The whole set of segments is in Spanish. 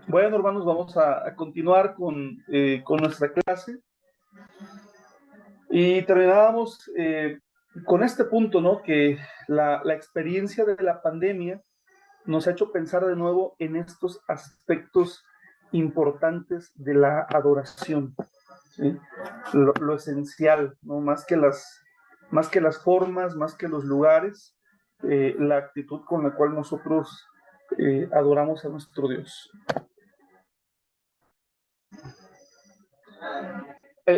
Bueno, hermanos, vamos a continuar con nuestra clase. Y terminábamos con este punto, ¿no? Que la experiencia de la pandemia nos ha hecho pensar de nuevo en estos aspectos importantes de la adoración, ¿sí? Lo esencial, ¿no? Más que las formas, más que los lugares, la actitud con la cual nosotros adoramos a nuestro Dios.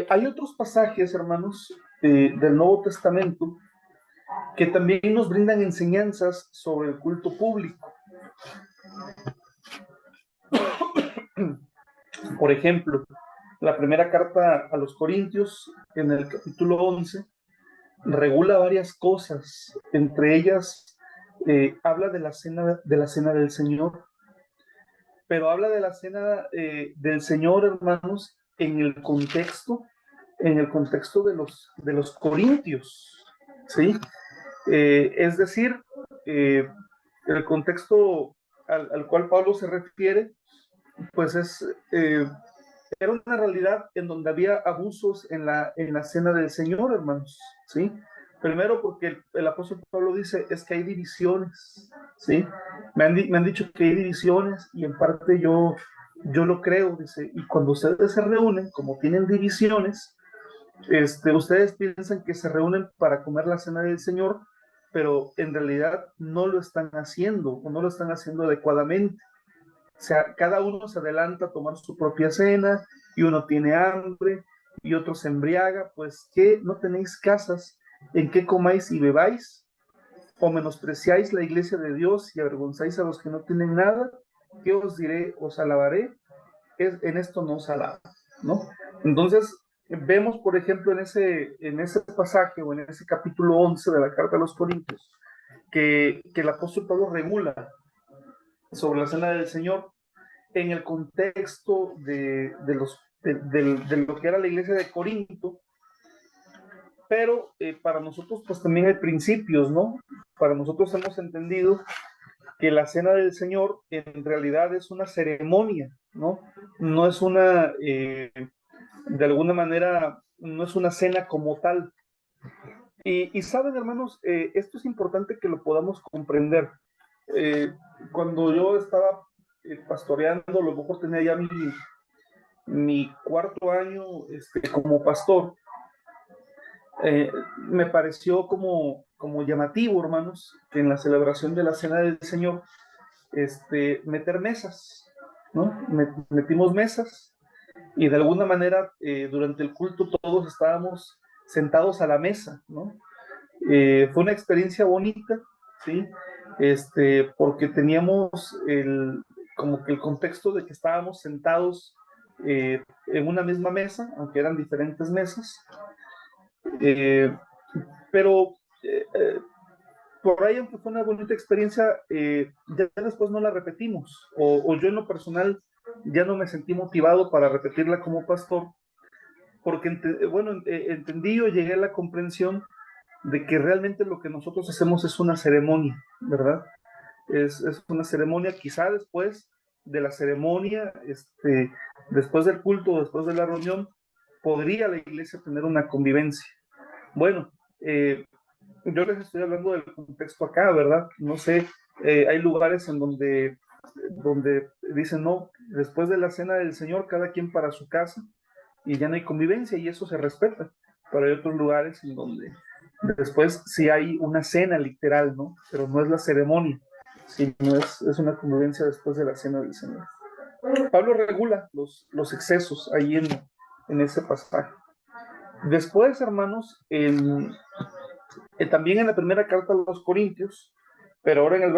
Hay otros pasajes, hermanos, del Nuevo Testamento que también nos brindan enseñanzas sobre el culto público. Por ejemplo, la primera carta a los Corintios, en el capítulo 11, regula varias cosas. Entre ellas, habla de la cena del Señor, pero habla de la cena del Señor, hermanos, en el contexto de los corintios, ¿sí? Es decir, el contexto al cual Pablo se refiere, pues era una realidad en donde había abusos en la cena del Señor, hermanos, ¿sí? Primero porque el apóstol Pablo dice, es que hay divisiones, ¿sí? Me han dicho que hay divisiones y en parte yo lo creo, dice, y cuando ustedes se reúnen, como tienen divisiones, ustedes piensan que se reúnen para comer la cena del Señor, pero en realidad no lo están haciendo o no lo están haciendo adecuadamente. O sea, cada uno se adelanta a tomar su propia cena y uno tiene hambre y otro se embriaga. Pues, ¿qué? ¿No tenéis casas en que comáis y bebáis? ¿O menospreciáis la iglesia de Dios y avergonzáis a los que no tienen nada? ¿Qué os diré? ¿Os alabaré? En esto no os alaba, ¿no? Entonces, vemos, por ejemplo, en ese pasaje o en ese capítulo 11 de la carta a los Corintios, que el apóstol Pablo regula sobre la cena del Señor en el contexto de lo que era la iglesia de Corinto, pero para nosotros pues también hay principios, ¿no? Para nosotros hemos entendido que la cena del Señor en realidad es una ceremonia, ¿no? No es de alguna manera, no es una cena como tal. Y saben, hermanos, esto es importante que lo podamos comprender. Eh, Cuando yo estaba pastoreando, a lo mejor tenía ya mi cuarto año como pastor, me pareció como llamativo, hermanos, que en la celebración de la Cena del Señor, meter mesas, ¿no? Metimos mesas y de alguna manera durante el culto todos estábamos sentados a la mesa, ¿no? Fue una experiencia bonita, ¿sí? Porque teníamos como que el contexto de que estábamos sentados en una misma mesa, aunque eran diferentes mesas, eh, pero por ahí, aunque fue una bonita experiencia, ya después no la repetimos, o yo en lo personal ya no me sentí motivado para repetirla como pastor, porque, bueno, entendí o llegué a la comprensión de que realmente lo que nosotros hacemos es una ceremonia, ¿verdad? Es una ceremonia, quizá después de la ceremonia, después del culto, después de la reunión, podría la iglesia tener una convivencia. Bueno, yo les estoy hablando del contexto acá, ¿verdad? No sé, hay lugares en donde dicen, no, después de la cena del Señor, cada quien para su casa y ya no hay convivencia y eso se respeta. Pero hay otros lugares en donde después sí hay una cena literal, ¿no? Pero no es la ceremonia, sino es una convivencia después de la cena del Señor. Pablo regula los excesos ahí en ese pasaje. Después, hermanos, también en la primera carta a los Corintios, pero ahora en el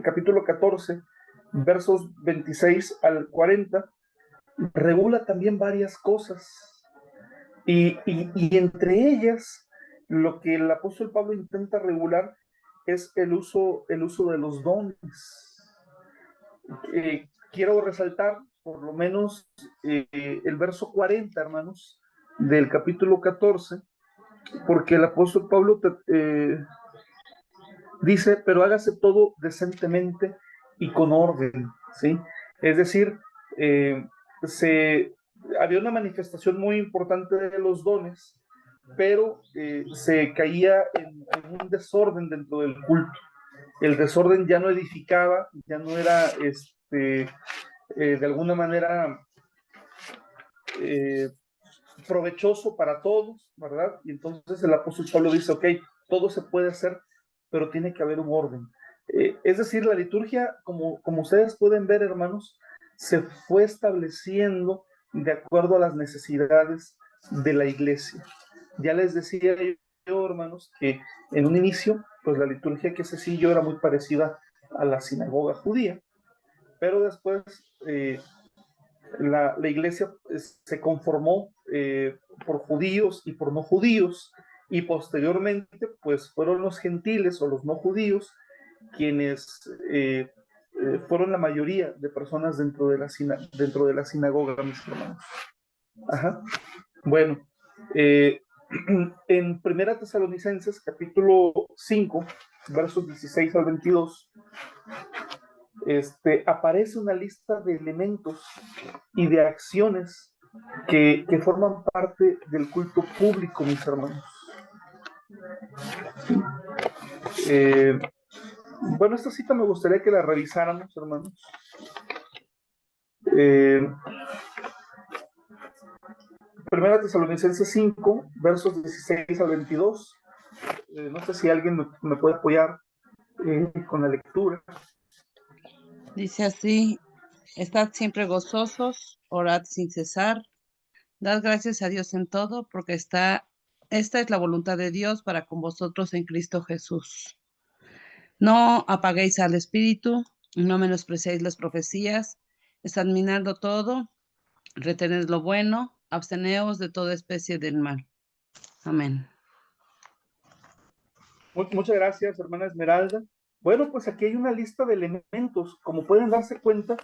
capítulo 14, versos 26 al 40, regula también varias cosas. Y entre ellas, lo que el apóstol Pablo intenta regular es el uso de los dones. Quiero resaltar por lo menos el verso 40, hermanos, del capítulo 14, porque el apóstol Pablo dice, pero hágase todo decentemente y con orden, ¿sí? Es decir, eh, se, había una manifestación muy importante de los dones, pero se caía en un desorden dentro del culto. El desorden ya no edificaba, ya no era de alguna manera eh, provechoso para todos, ¿verdad? Y entonces el apóstol Pablo dice, ok, todo se puede hacer, pero tiene que haber un orden. Es decir, la liturgia, como ustedes pueden ver, hermanos, se fue estableciendo de acuerdo a las necesidades de la iglesia. Ya les decía yo, hermanos, que en un inicio, pues la liturgia que se siguió era muy parecida a la sinagoga judía, pero después la iglesia se conformó por judíos y por no judíos, y posteriormente pues fueron los gentiles o los no judíos quienes fueron la mayoría de personas dentro de la sinagoga, mis hermanos. Ajá. Bueno, en Primera Tesalonicenses, capítulo 5, versos 16 al 22, aparece una lista de elementos y de acciones que forman parte del culto público, mis hermanos. Eh, bueno, esta cita me gustaría que la revisáramos, hermanos. Eh, Primera Tesalonicenses 5, versos 16 al 22. No sé si alguien me puede apoyar con la lectura. Dice así: estad siempre gozosos, orad sin cesar, dad gracias a Dios en todo, porque esta es la voluntad de Dios para con vosotros en Cristo Jesús. No apaguéis al espíritu, no menospreciéis las profecías, examinadlo todo, retened lo bueno, absteneos de toda especie del mal. Amén. Muchas gracias, hermana Esmeralda. Bueno, pues aquí hay una lista de elementos. Como pueden darse cuenta,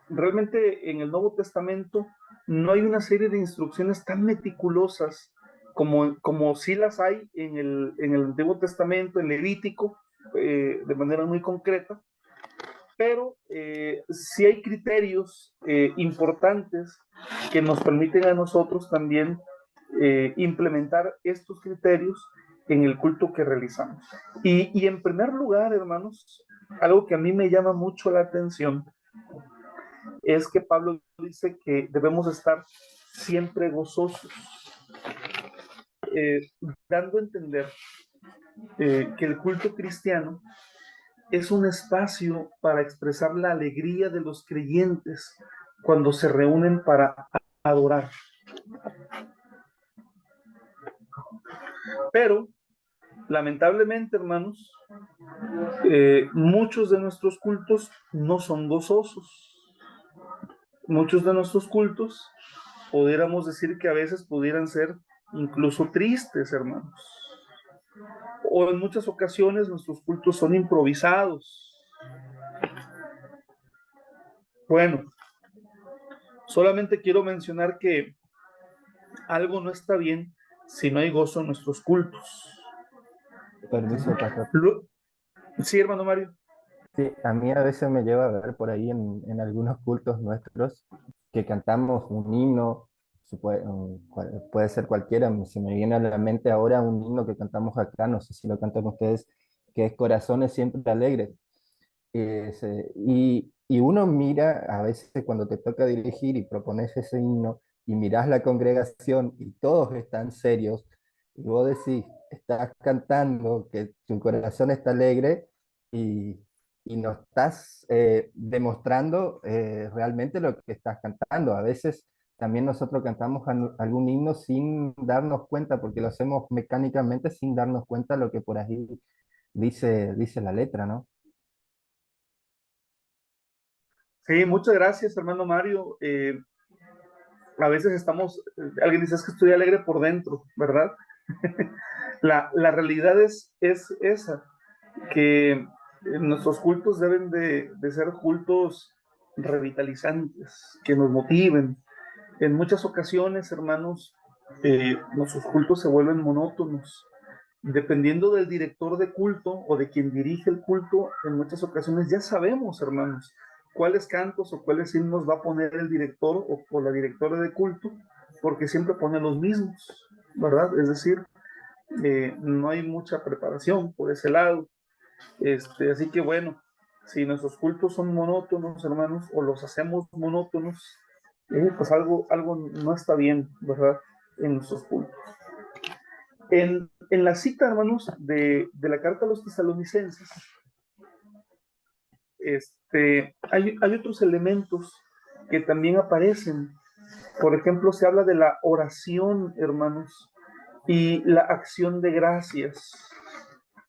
realmente en el Nuevo Testamento no hay una serie de instrucciones tan meticulosas como sí las hay en el Antiguo Testamento, en Levítico, de manera muy concreta, pero sí hay criterios importantes que nos permiten a nosotros también implementar estos criterios en el culto que realizamos. Y en primer lugar, hermanos, algo que a mí me llama mucho la atención es que Pablo dice que debemos estar siempre gozosos, eh, dando a entender que el culto cristiano es un espacio para expresar la alegría de los creyentes cuando se reúnen para adorar. Pero, lamentablemente, hermanos, muchos de nuestros cultos no son gozosos. Muchos de nuestros cultos, pudiéramos decir que a veces pudieran ser incluso tristes, hermanos. O en muchas ocasiones nuestros cultos son improvisados. Bueno, solamente quiero mencionar que algo no está bien si no hay gozo en nuestros cultos. Permiso, pastor. Sí, hermano Mario. Sí, a mí a veces me lleva a ver por ahí en algunos cultos nuestros que cantamos un himno, puede ser cualquiera, se me viene a la mente ahora un himno que cantamos acá, no sé si lo cantan ustedes, que es Corazones Siempre Alegres. Y uno mira, a veces cuando te toca dirigir y propones ese himno, y mirás la congregación y todos están serios, y vos decís, estás cantando, que tu corazón está alegre, y, y no estás demostrando realmente lo que estás cantando. A veces también nosotros cantamos algún himno sin darnos cuenta, porque lo hacemos mecánicamente sin darnos cuenta lo que por ahí dice la letra, ¿no? Sí, muchas gracias, hermano Mario. A veces alguien dice es que estoy alegre por dentro, ¿verdad? La realidad es esa, que nuestros cultos deben de ser cultos revitalizantes, que nos motiven. En muchas ocasiones, hermanos, nuestros cultos se vuelven monótonos dependiendo del director de culto o de quien dirige el culto, en muchas ocasiones ya sabemos, hermanos, cuáles cantos o cuáles himnos va a poner el director o la directora de culto, porque siempre pone los mismos, ¿verdad? Es decir, no hay mucha preparación por ese lado. Así que bueno, si nuestros cultos son monótonos, hermanos, o los hacemos monótonos, pues algo no está bien, ¿verdad? En nuestros cultos. En la cita, hermanos, de la carta a los tesalonicenses, hay otros elementos que también aparecen. Por ejemplo, se habla de la oración, hermanos, y la acción de gracias.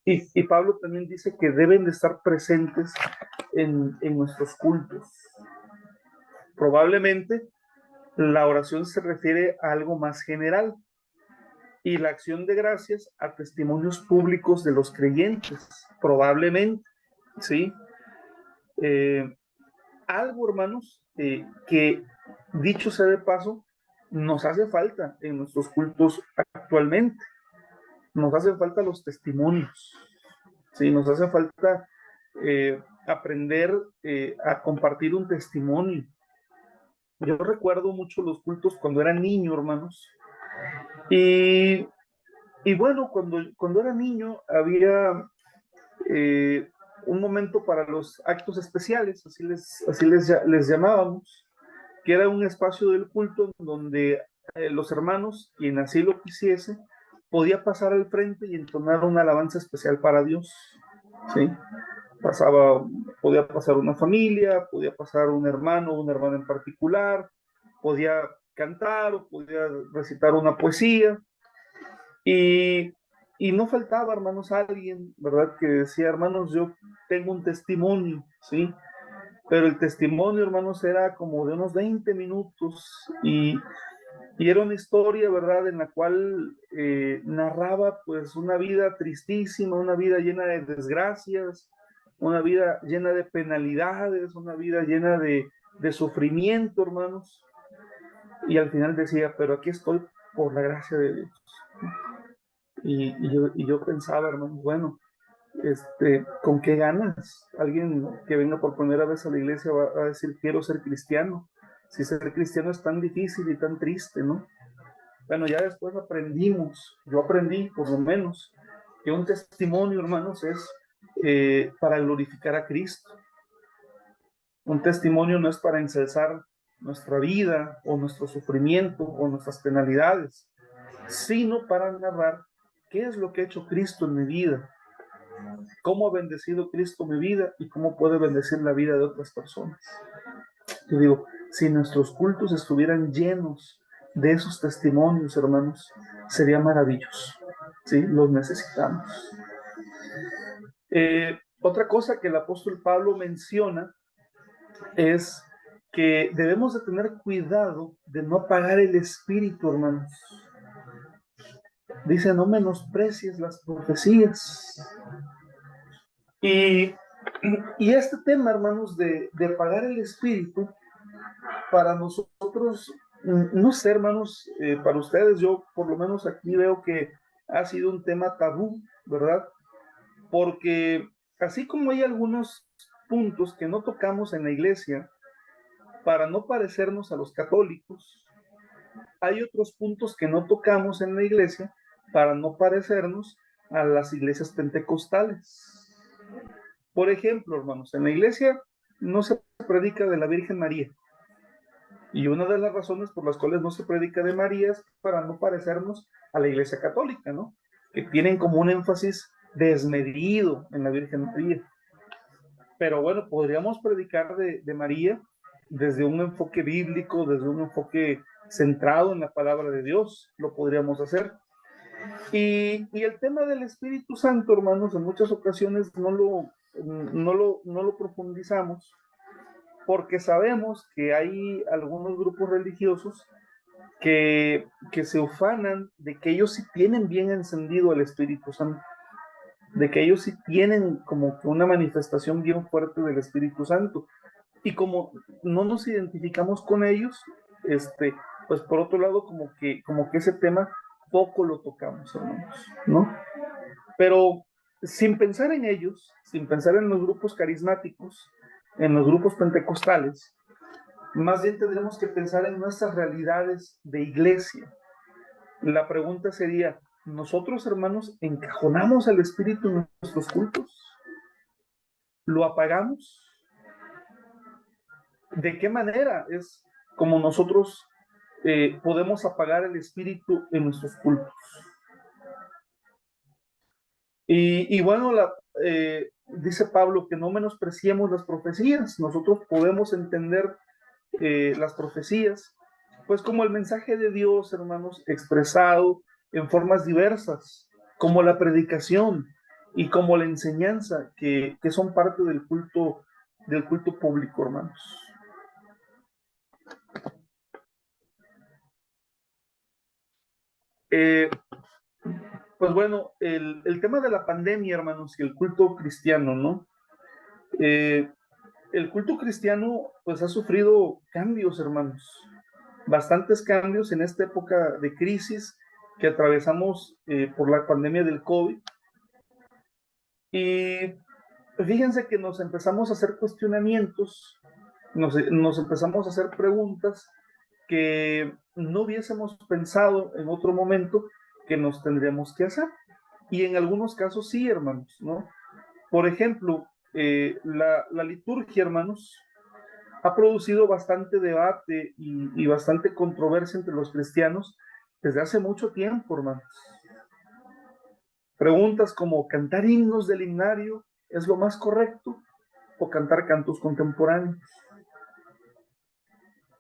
Y Pablo también dice que deben de estar presentes en nuestros cultos. Probablemente la oración se refiere a algo más general y la acción de gracias a testimonios públicos de los creyentes, probablemente, ¿sí? Algo, hermanos, que dicho sea de paso, nos hace falta en nuestros cultos actualmente. Nos hacen falta los testimonios, ¿sí? Nos hace falta aprender a compartir un testimonio. Yo recuerdo mucho los cultos cuando era niño, hermanos, y bueno, cuando era niño había un momento para los actos especiales, así les llamábamos, que era un espacio del culto donde los hermanos, quien así lo quisiese, podía pasar al frente y entonar una alabanza especial para Dios, ¿sí? Podía pasar una familia, podía pasar un hermano o una hermana en particular, podía cantar o podía recitar una poesía, y no faltaba, hermanos, alguien, ¿verdad? Que decía, hermanos, yo tengo un testimonio, ¿sí? Pero el testimonio, hermanos, era como de unos 20 minutos y era una historia, ¿verdad? En la cual narraba pues una vida tristísima, una vida llena de desgracias, una vida llena de penalidades, una vida llena de sufrimiento, hermanos. Y al final decía, pero aquí estoy por la gracia de Dios. Y yo pensaba, hermanos, bueno, ¿con qué ganas? Alguien que venga por primera vez a la iglesia va a decir, quiero ser cristiano. Si ser cristiano es tan difícil y tan triste, ¿no? Bueno, ya después yo aprendí por lo menos, que un testimonio, hermanos, es para glorificar a Cristo. Un testimonio no es para ensalzar nuestra vida o nuestro sufrimiento o nuestras penalidades, sino para narrar qué es lo que ha hecho Cristo en mi vida, cómo ha bendecido Cristo mi vida y cómo puede bendecir la vida de otras personas. Yo digo, si nuestros cultos estuvieran llenos de esos testimonios, hermanos, sería maravilloso, ¿sí? Los necesitamos. Otra cosa que el apóstol Pablo menciona es que debemos de tener cuidado de no apagar el espíritu, hermanos. Dice, no menosprecies las profecías. Y este tema, hermanos, de apagar el espíritu, para nosotros, no sé, hermanos, para ustedes, yo por lo menos aquí veo que ha sido un tema tabú, ¿verdad? Porque así como hay algunos puntos que no tocamos en la iglesia para no parecernos a los católicos, hay otros puntos que no tocamos en la iglesia para no parecernos a las iglesias pentecostales. Por ejemplo, hermanos, en la iglesia no se predica de la Virgen María. Y una de las razones por las cuales no se predica de María es para no parecernos a la iglesia católica, ¿no? Que tienen como un énfasis desmedido en la Virgen María. Pero bueno, podríamos predicar de María desde un enfoque bíblico, desde un enfoque centrado en la palabra de Dios, lo podríamos hacer. Y el tema del Espíritu Santo, hermanos, en muchas ocasiones no lo profundizamos, porque sabemos que hay algunos grupos religiosos que se ufanan de que ellos sí tienen bien encendido el Espíritu Santo, de que ellos sí tienen como que una manifestación bien fuerte del Espíritu Santo. Y como no nos identificamos con ellos, pues por otro lado como que ese tema poco lo tocamos, hermanos, ¿no? Pero sin pensar en ellos, sin pensar en los grupos carismáticos, en los grupos pentecostales, más bien tendremos que pensar en nuestras realidades de iglesia. La pregunta sería, ¿nosotros, hermanos, encajonamos el espíritu en nuestros cultos? ¿Lo apagamos? ¿De qué manera es como nosotros podemos apagar el espíritu en nuestros cultos? Y bueno, dice Pablo que no menospreciemos las profecías. Nosotros podemos entender las profecías, pues como el mensaje de Dios, hermanos, expresado en formas diversas, como la predicación y como la enseñanza, que son parte del culto público, hermanos. Pues bueno, el tema de la pandemia, hermanos, y el culto cristiano, ¿no? El culto cristiano, pues ha sufrido cambios, hermanos, bastantes cambios en esta época de crisis que atravesamos por la pandemia del COVID. Y fíjense que nos empezamos a hacer cuestionamientos, nos empezamos a hacer preguntas que no hubiésemos pensado en otro momento que nos tendríamos que hacer. Y en algunos casos sí, hermanos, ¿no? Por ejemplo, la liturgia, hermanos, ha producido bastante debate y bastante controversia entre los cristianos desde hace mucho tiempo, hermanos. Preguntas como, ¿cantar himnos del himnario es lo más correcto o cantar cantos contemporáneos?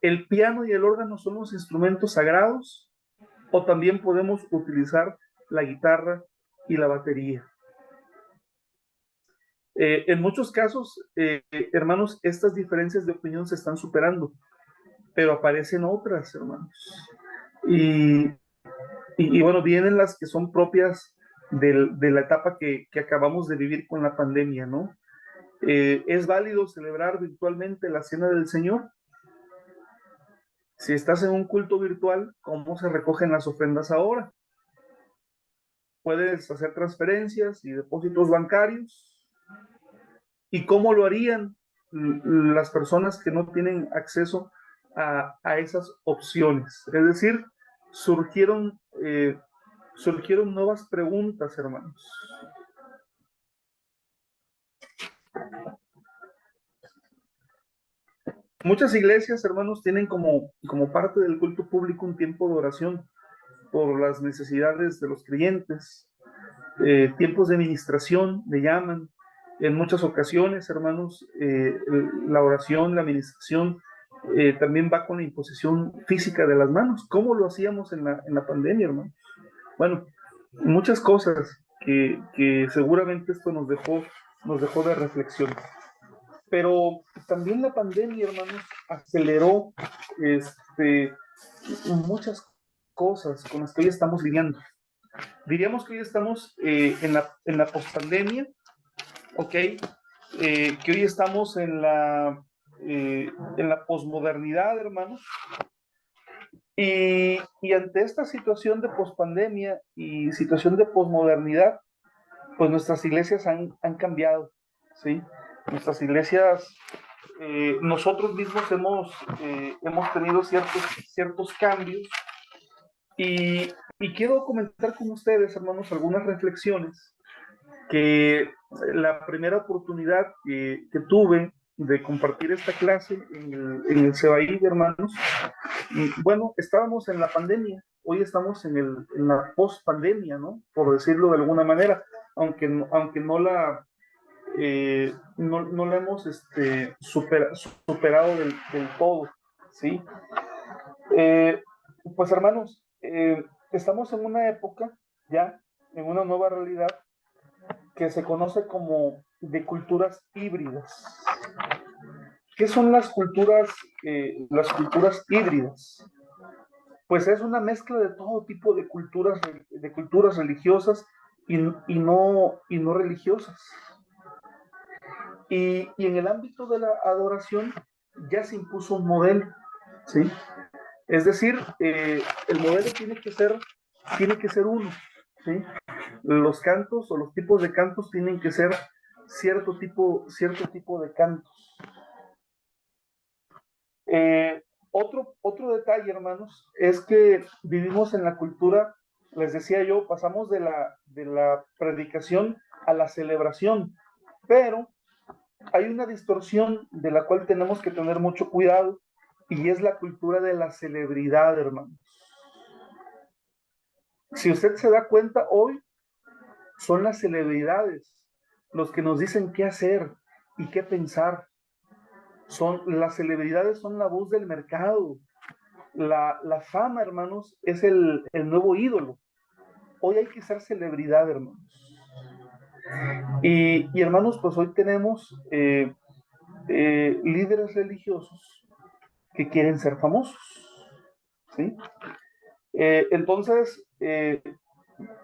¿El piano y el órgano son los instrumentos sagrados o también podemos utilizar la guitarra y la batería? En muchos casos, hermanos, estas diferencias de opinión se están superando, pero aparecen otras, hermanos. Y bueno, vienen las que son propias de la etapa que acabamos de vivir con la pandemia, ¿no? ¿Es válido celebrar virtualmente la Cena del Señor? Si estás en un culto virtual, ¿cómo se recogen las ofrendas ahora? ¿Puedes hacer transferencias y depósitos bancarios? ¿Y cómo lo harían las personas que no tienen acceso a esas opciones? Es decir, surgieron nuevas preguntas, hermanos. Muchas iglesias, hermanos, tienen como parte del culto público un tiempo de oración por las necesidades de los creyentes, tiempos de ministración, le llaman. En muchas ocasiones, hermanos, la oración, la administración, también va con la imposición física de las manos. ¿Cómo lo hacíamos en la pandemia, hermanos? Bueno, muchas cosas que seguramente esto nos dejó de reflexión. Pero también la pandemia, hermanos, aceleró muchas cosas con las que hoy estamos lidiando. Diríamos que hoy estamos en la pospandemia, ¿ok? Que hoy estamos en la posmodernidad, hermanos. Y ante esta situación de pospandemia y situación de posmodernidad, pues nuestras iglesias han cambiado, ¿sí? Nuestras iglesias, nosotros mismos hemos tenido ciertos cambios y quiero comentar con ustedes, hermanos, algunas reflexiones que la primera oportunidad que tuve de compartir esta clase en el CEBAI, hermanos, y bueno, estábamos en la pandemia, hoy estamos en la post-pandemia, ¿no? Por decirlo de alguna manera, aunque no la hemos superado del todo, ¿sí? Pues hermanos, estamos en una época ya, en una nueva realidad que se conoce como de culturas híbridas. ¿Qué son las culturas híbridas? Pues es una mezcla de todo tipo de culturas religiosas y no religiosas. Y en el ámbito de la adoración ya se impuso un modelo, ¿sí? Es decir, el modelo tiene que ser uno, ¿sí? los cantos o los tipos de cantos tienen que ser cierto tipo de cantos. Otro detalle, hermanos, es que vivimos en la cultura, les decía yo, pasamos de la predicación a la celebración, pero hay una distorsión de la cual tenemos que tener mucho cuidado, y es la cultura de la celebridad, hermanos. Si usted se da cuenta, hoy son las celebridades los que nos dicen qué hacer y qué pensar. Las celebridades son la voz del mercado. La fama, hermanos, es el nuevo ídolo. Hoy hay que ser celebridad, hermanos. Y hermanos, pues hoy tenemos líderes religiosos que quieren ser famosos, ¿sí? Entonces,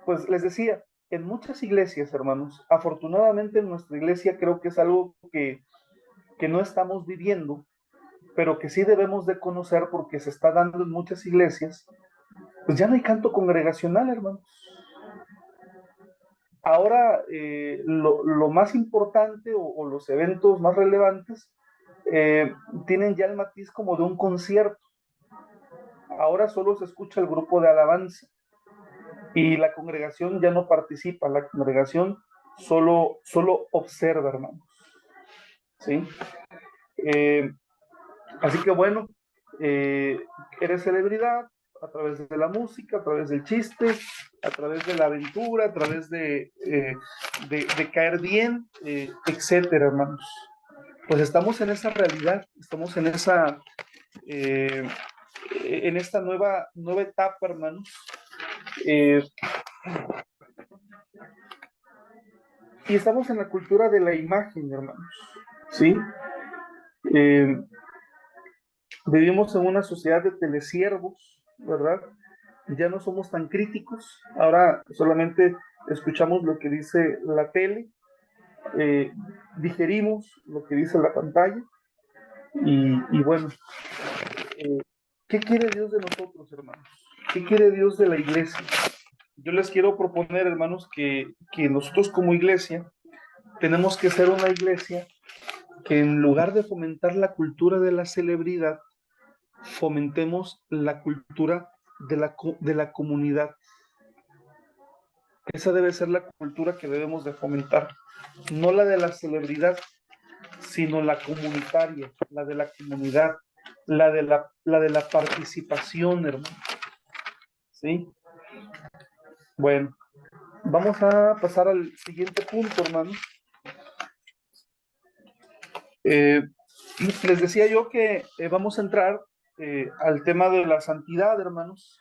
pues les decía, en muchas iglesias, hermanos, afortunadamente en nuestra iglesia creo que es algo que no estamos viviendo, pero que sí debemos de conocer porque se está dando en muchas iglesias. Pues ya no hay canto congregacional, hermanos. Ahora, lo más importante o los eventos más relevantes tienen ya el matiz como de un concierto. Ahora solo se escucha el grupo de alabanza y la congregación ya no participa, la congregación solo observa, hermanos. ¿Sí? Así que bueno, eres celebridad a través de la música, a través del chiste, a través de la aventura, a través de caer bien, etcétera, hermanos. Pues estamos en esa realidad, estamos en esta nueva etapa, hermanos. Y estamos en la cultura de la imagen, hermanos, ¿sí? Vivimos en una sociedad de telesiervos, ¿verdad? Ya no somos tan críticos, ahora solamente escuchamos lo que dice la tele, digerimos lo que dice la pantalla, y bueno, ¿qué quiere Dios de nosotros, hermanos? ¿Qué quiere Dios de la iglesia? Yo les quiero proponer, hermanos, que nosotros como iglesia tenemos que ser una iglesia que en lugar de fomentar la cultura de la celebridad, fomentemos la cultura de la comunidad. Esa debe ser la cultura que debemos de fomentar, no la de la celebridad, sino la comunitaria, la de la comunidad, la de la participación, hermano. ¿Sí? Bueno, vamos a pasar al siguiente punto, hermano. Les decía yo que vamos a entrar al tema de la santidad, hermanos.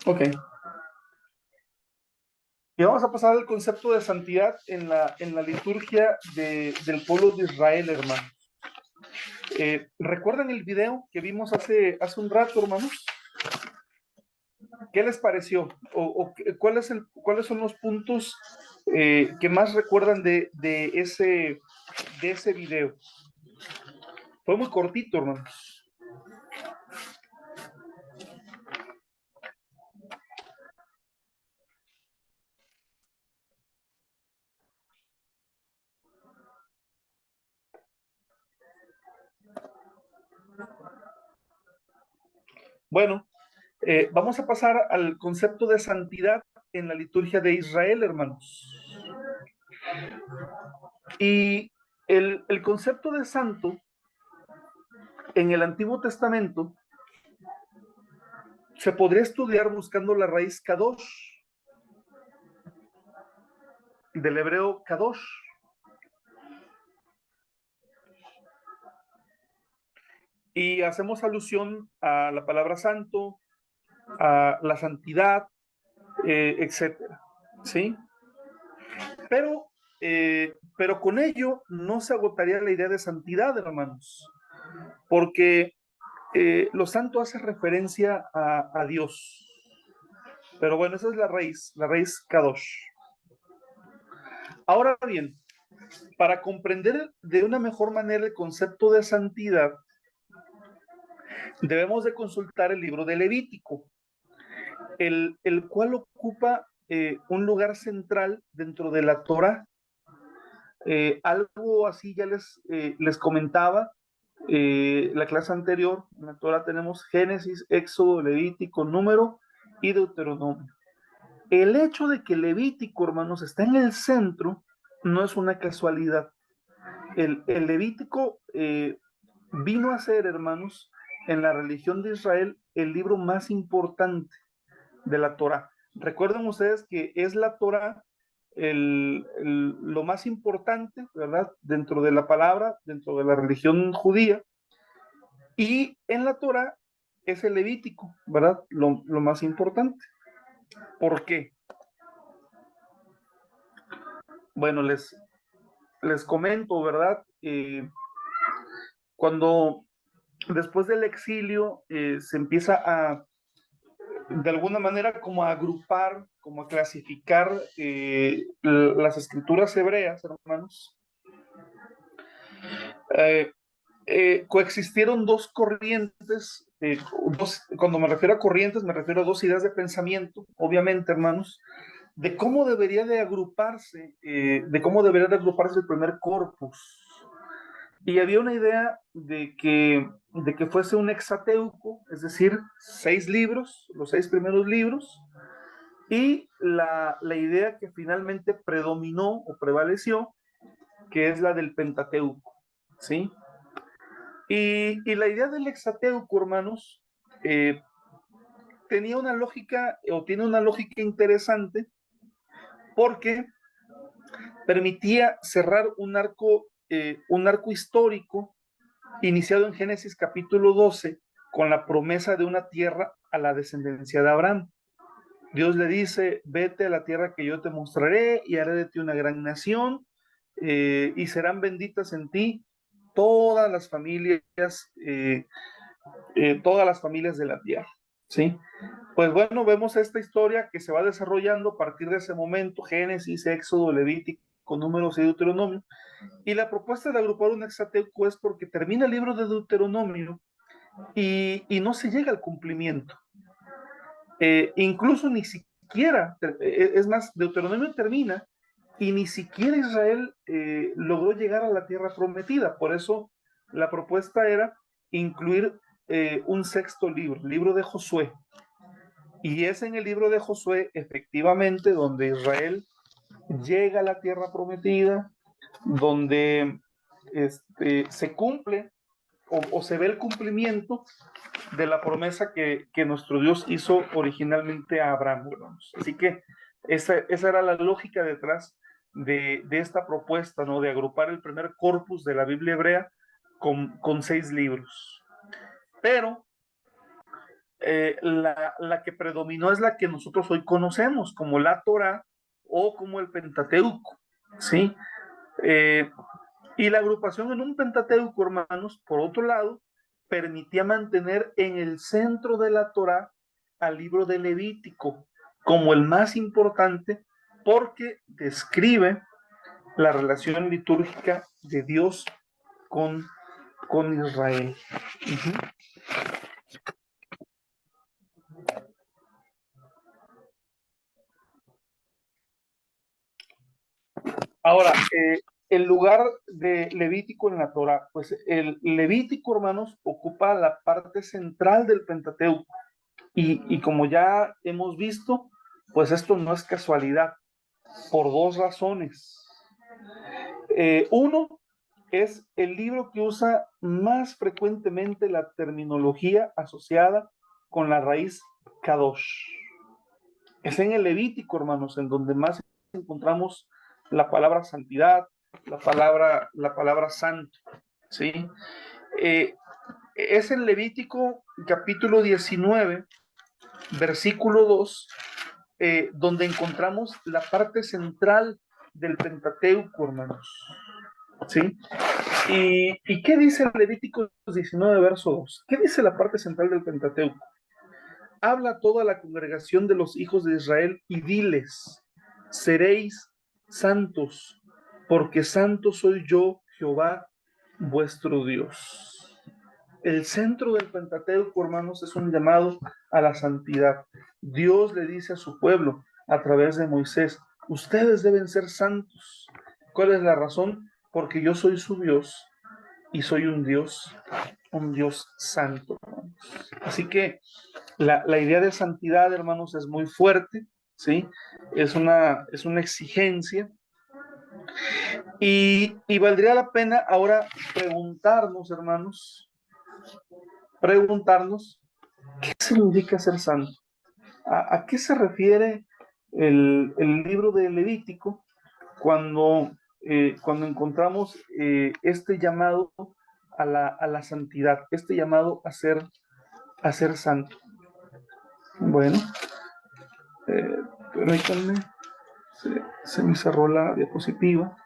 Ok. Y vamos a pasar al concepto de santidad en la liturgia del pueblo de Israel, hermano. ¿Recuerdan el video que vimos hace un rato, hermanos? ¿Qué les pareció? ¿Cuáles son los puntos que más recuerdan de ese video? Fue muy cortito, hermanos. Bueno, vamos a pasar al concepto de santidad en la liturgia de Israel, hermanos. Y el concepto de santo en el Antiguo Testamento se podría estudiar buscando la raíz kadosh, del hebreo kadosh. Y hacemos alusión a la palabra santo, a la santidad, etcétera, ¿sí? Pero con ello no se agotaría la idea de santidad, hermanos, porque lo santo hace referencia a Dios. Pero bueno, esa es la raíz kadosh. Ahora bien, para comprender de una mejor manera el concepto de santidad, debemos de consultar el libro de Levítico, el cual ocupa un lugar central dentro de la Torá. Algo así ya les comentaba la clase anterior. En la Torá tenemos Génesis, Éxodo, Levítico, Número y Deuteronomio. El hecho de que Levítico, hermanos, está en el centro no es una casualidad. El Levítico vino a ser, hermanos, en la religión de Israel, el libro más importante de la Torá. Recuerden ustedes que es la Torá lo más importante, ¿verdad? Dentro de la palabra, dentro de la religión judía, y en la Torá es el Levítico, ¿verdad? Lo más importante. ¿Por qué? Bueno, les comento, ¿verdad? Cuando después del exilio se empieza a, de alguna manera, como a agrupar, como a clasificar las escrituras hebreas, hermanos, coexistieron dos corrientes, cuando me refiero a corrientes, me refiero a dos ideas de pensamiento, obviamente, hermanos, de cómo debería de agruparse el primer corpus. Y había una idea de que fuese un hexateuco, es decir, 6 libros, los 6 primeros libros, y la idea que finalmente predominó o prevaleció, que es la del Pentateuco, ¿sí? Y la idea del hexateuco, hermanos, tenía una lógica, o tiene una lógica interesante, porque permitía cerrar un arco histórico iniciado en Génesis capítulo 12 con la promesa de una tierra a la descendencia de Abraham. Dios le dice, vete a la tierra que yo te mostraré y haré de ti una gran nación y serán benditas en ti todas las familias de la tierra, ¿sí? Pues bueno, vemos esta historia que se va desarrollando a partir de ese momento, Génesis, Éxodo, Levítico, Números y Deuteronomio, y la propuesta de agrupar un hexateuco es porque termina el libro de Deuteronomio y no se llega al cumplimiento. Incluso ni siquiera, es más, Deuteronomio termina y ni siquiera Israel logró llegar a la tierra prometida. Por eso la propuesta era incluir un sexto libro, el libro de Josué. Y es en el libro de Josué, efectivamente, donde Israel llega a la tierra prometida, donde se cumple o se ve el cumplimiento de la promesa que nuestro Dios hizo originalmente a Abraham, hermanos. Así que esa era la lógica detrás de esta propuesta, ¿no? De agrupar el primer corpus de la Biblia hebrea con 6 libros. Pero la que predominó es la que nosotros hoy conocemos como la Torá o como el Pentateuco, ¿sí? Y la agrupación en un Pentateuco, hermanos, por otro lado, permitía mantener en el centro de la Torá al libro de Levítico como el más importante porque describe la relación litúrgica de Dios con Israel. Uh-huh. Ahora, el lugar de Levítico en la Torá, pues el Levítico, hermanos, ocupa la parte central del Pentateuco. Y como ya hemos visto, pues esto no es casualidad, por 2 razones. Uno, es el libro que usa más frecuentemente la terminología asociada con la raíz kadosh. Es en el Levítico, hermanos, en donde más encontramos la palabra santidad, la palabra santo, ¿sí? Es en Levítico capítulo 19, versículo 2, donde encontramos la parte central del Pentateuco, hermanos, ¿sí? ¿Y qué dice Levítico 19, verso 2? ¿Qué dice la parte central del Pentateuco? Habla a toda la congregación de los hijos de Israel y diles, seréis santos, porque santo soy yo, Jehová, vuestro Dios. El centro del Pentateuco, hermanos, es un llamado a la santidad. Dios le dice a su pueblo a través de Moisés: ustedes deben ser santos. ¿Cuál es la razón? Porque yo soy su Dios y soy un Dios santo, hermanos. Así que la idea de santidad, hermanos, es muy fuerte, ¿sí? Es una exigencia. Y valdría la pena ahora preguntarnos, hermanos, ¿qué significa ser santo? ¿A qué se refiere el libro de Levítico cuando encontramos este llamado a la santidad, este llamado a ser santo? Bueno, permítanme, se me cerró la diapositiva.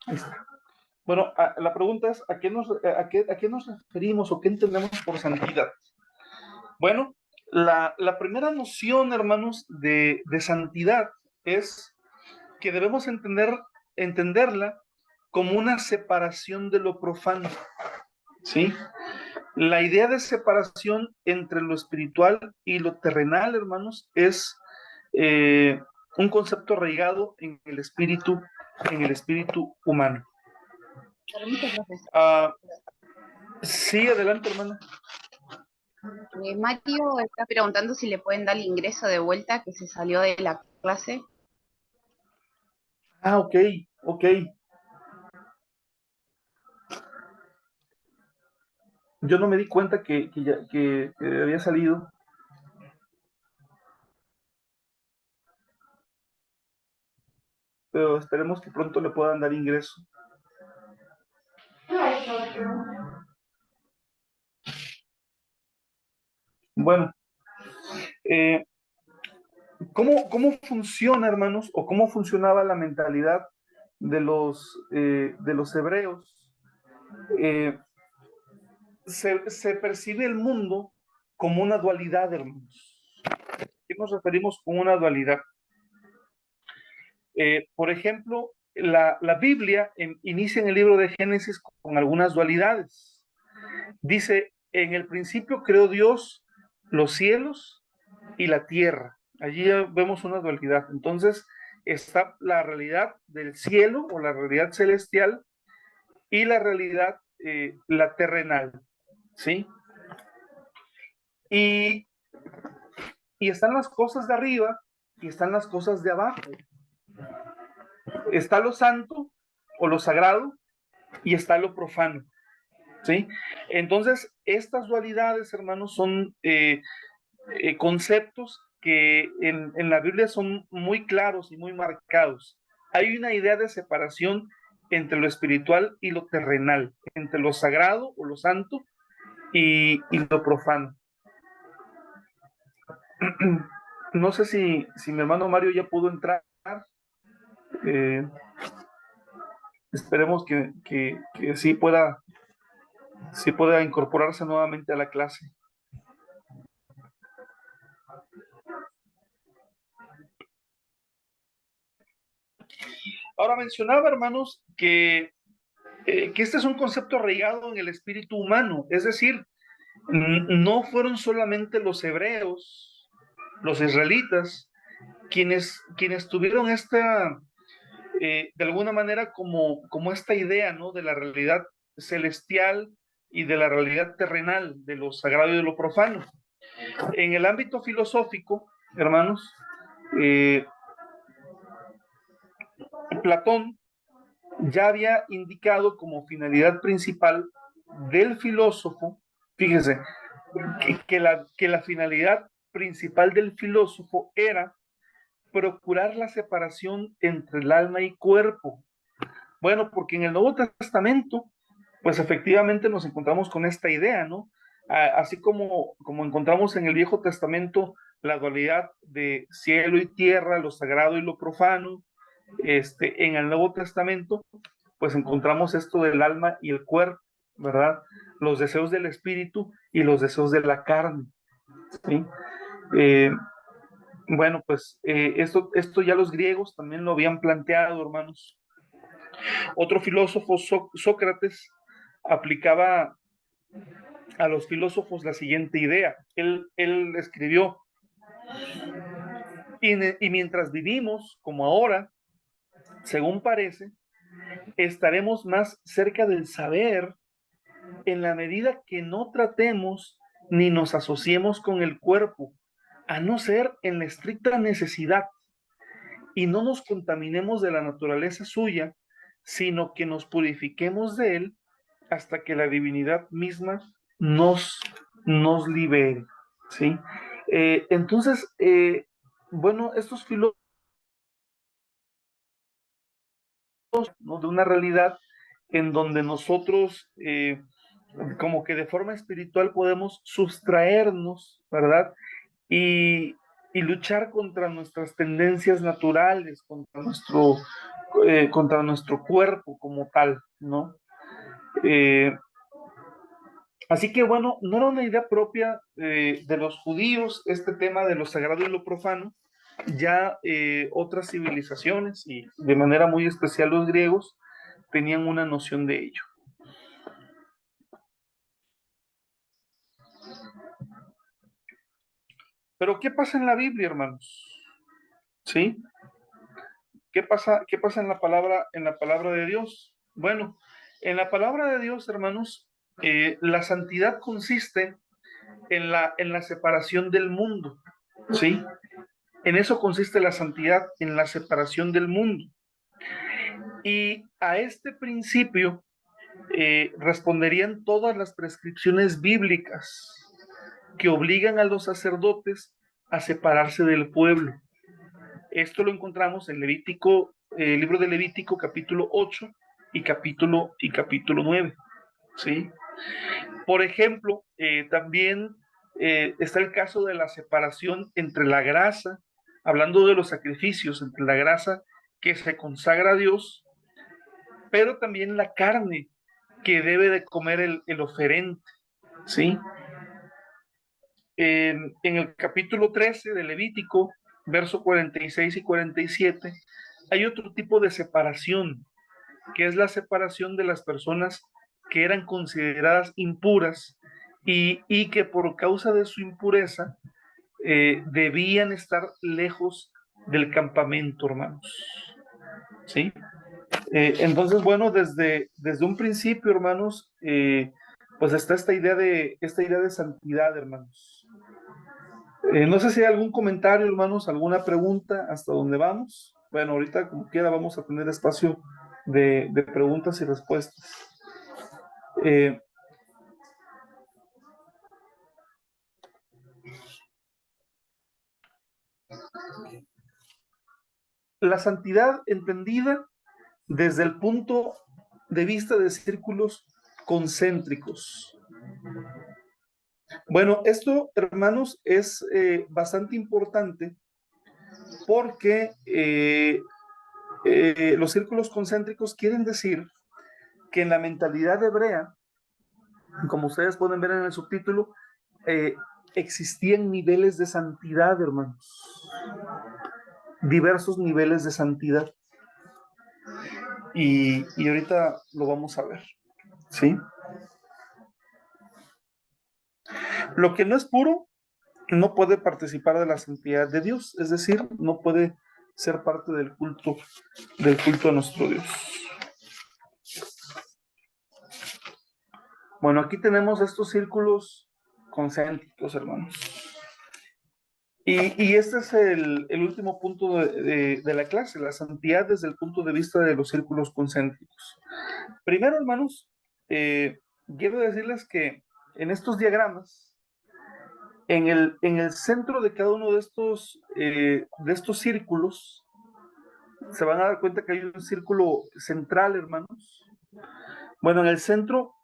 Ahí está. Bueno, la pregunta es, ¿a qué nos referimos o qué entendemos por santidad? Bueno, la primera noción, hermanos, de santidad es que debemos entenderla como una separación de lo profano, ¿sí? La idea de separación entre lo espiritual y lo terrenal, hermanos, es un concepto arraigado en el espíritu humano. Sí, adelante, hermana. Mario está preguntando si le pueden dar el ingreso de vuelta, que se salió de la clase. Ok. Yo no me di cuenta que había salido. Pero esperemos que pronto le puedan dar ingreso. Bueno, ¿cómo funciona, hermanos, o cómo funcionaba la mentalidad de los hebreos? Se percibe el mundo como una dualidad, hermanos. ¿A qué nos referimos con una dualidad? Por ejemplo, la Biblia inicia en el libro de Génesis con algunas dualidades. Dice: en el principio creó Dios los cielos y la tierra. Allí vemos una dualidad. Entonces está la realidad del cielo o la realidad celestial y la realidad, la terrenal, ¿sí? Y están las cosas de arriba y están las cosas de abajo. Está lo santo o lo sagrado y está lo profano, ¿sí? Entonces, estas dualidades, hermanos, son conceptos que en la Biblia son muy claros y muy marcados. Hay una idea de separación entre lo espiritual y lo terrenal, entre lo sagrado o lo santo y lo profano. No sé si mi hermano Mario ya pudo entrar. Esperemos que sí pueda incorporarse nuevamente a la clase. Ahora mencionaba, hermanos, que este es un concepto arraigado en el espíritu humano, es decir, no fueron solamente los hebreos, los israelitas, quienes tuvieron esta, de alguna manera, como esta idea, ¿no?, de la realidad celestial y de la realidad terrenal, de lo sagrado y de lo profano. En el ámbito filosófico, hermanos, Platón ya había indicado como finalidad principal del filósofo, fíjese, que la finalidad principal del filósofo era procurar la separación entre el alma y cuerpo. Bueno, porque en el Nuevo Testamento pues efectivamente nos encontramos con esta idea, ¿no? Así como encontramos en el Viejo Testamento la dualidad de cielo y tierra, lo sagrado y lo profano, en el Nuevo Testamento, pues encontramos esto del alma y el cuerpo, ¿verdad? Los deseos del espíritu y los deseos de la carne, ¿sí? Bueno, pues esto ya los griegos también lo habían planteado, hermanos. Otro filósofo, Sócrates, aplicaba a los filósofos la siguiente idea. Él escribió, y mientras vivimos como ahora, según parece, estaremos más cerca del saber en la medida que no tratemos ni nos asociemos con el cuerpo, a no ser en la estricta necesidad, y no nos contaminemos de la naturaleza suya, sino que nos purifiquemos de él hasta que la divinidad misma nos libere, ¿sí? Entonces, bueno, estos filósofos, ¿no?, de una realidad en donde nosotros, como que de forma espiritual podemos sustraernos, ¿verdad? Y, y luchar contra nuestras tendencias naturales, contra nuestro cuerpo como tal, ¿no? Así que bueno, no era una idea propia de los judíos este tema de lo sagrado y lo profano. Ya otras civilizaciones, y de manera muy especial los griegos, tenían una noción de ello. Pero ¿qué pasa en la Biblia, hermanos? ¿Sí? ¿Qué pasa en la palabra de Dios? Bueno, en la palabra de Dios, hermanos, la santidad consiste en la separación del mundo, ¿sí? En eso consiste la santidad, en la separación del mundo. Y a este principio responderían todas las prescripciones bíblicas que obligan a los sacerdotes a separarse del pueblo. Esto lo encontramos en Levítico, libro de Levítico, capítulo 8 y capítulo 9, ¿sí? Por ejemplo, también está el caso de la separación entre la grasa, hablando de los sacrificios, entre la grasa que se consagra a Dios, pero también la carne que debe de comer el oferente, ¿sí? En el capítulo 13 de Levítico, verso 46 y 47, hay otro tipo de separación, que es la separación de las personas que eran consideradas impuras y que por causa de su impureza debían estar lejos del campamento, hermanos. ¿Sí? Entonces, bueno, desde un principio, hermanos, pues está esta idea de santidad, hermanos. No sé si hay algún comentario, hermanos, alguna pregunta hasta dónde vamos. Bueno, ahorita como quiera vamos a tener espacio de preguntas y respuestas. La santidad entendida desde el punto de vista de círculos concéntricos. Bueno, esto, hermanos, es bastante importante porque los círculos concéntricos quieren decir que en la mentalidad hebrea, como ustedes pueden ver en el subtítulo, existían niveles de santidad, hermanos. Diversos niveles de santidad. Y ahorita lo vamos a ver, ¿sí? Lo que no es puro no puede participar de la santidad de Dios, es decir, no puede ser parte del culto a nuestro Dios. Bueno, aquí tenemos estos círculos concéntricos, hermanos. Y este es el último punto de la clase, la santidad desde el punto de vista de los círculos concéntricos. Primero, hermanos, quiero decirles que en estos diagramas, en el centro de cada uno de estos círculos, se van a dar cuenta que hay un círculo central, hermanos, Bueno, en el centro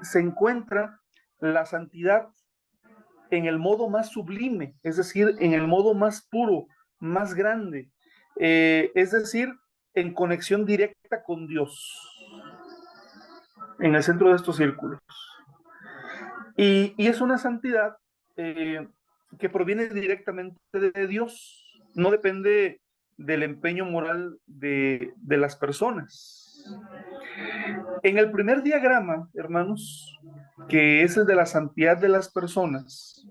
se encuentra la santidad en el modo más sublime, es decir, en el modo más puro, más grande, es decir, en conexión directa con Dios, en el centro de estos círculos. Y es una santidad que proviene directamente de Dios, no depende del empeño moral de las personas. En el primer diagrama, hermanos, que es el de la santidad de las personas,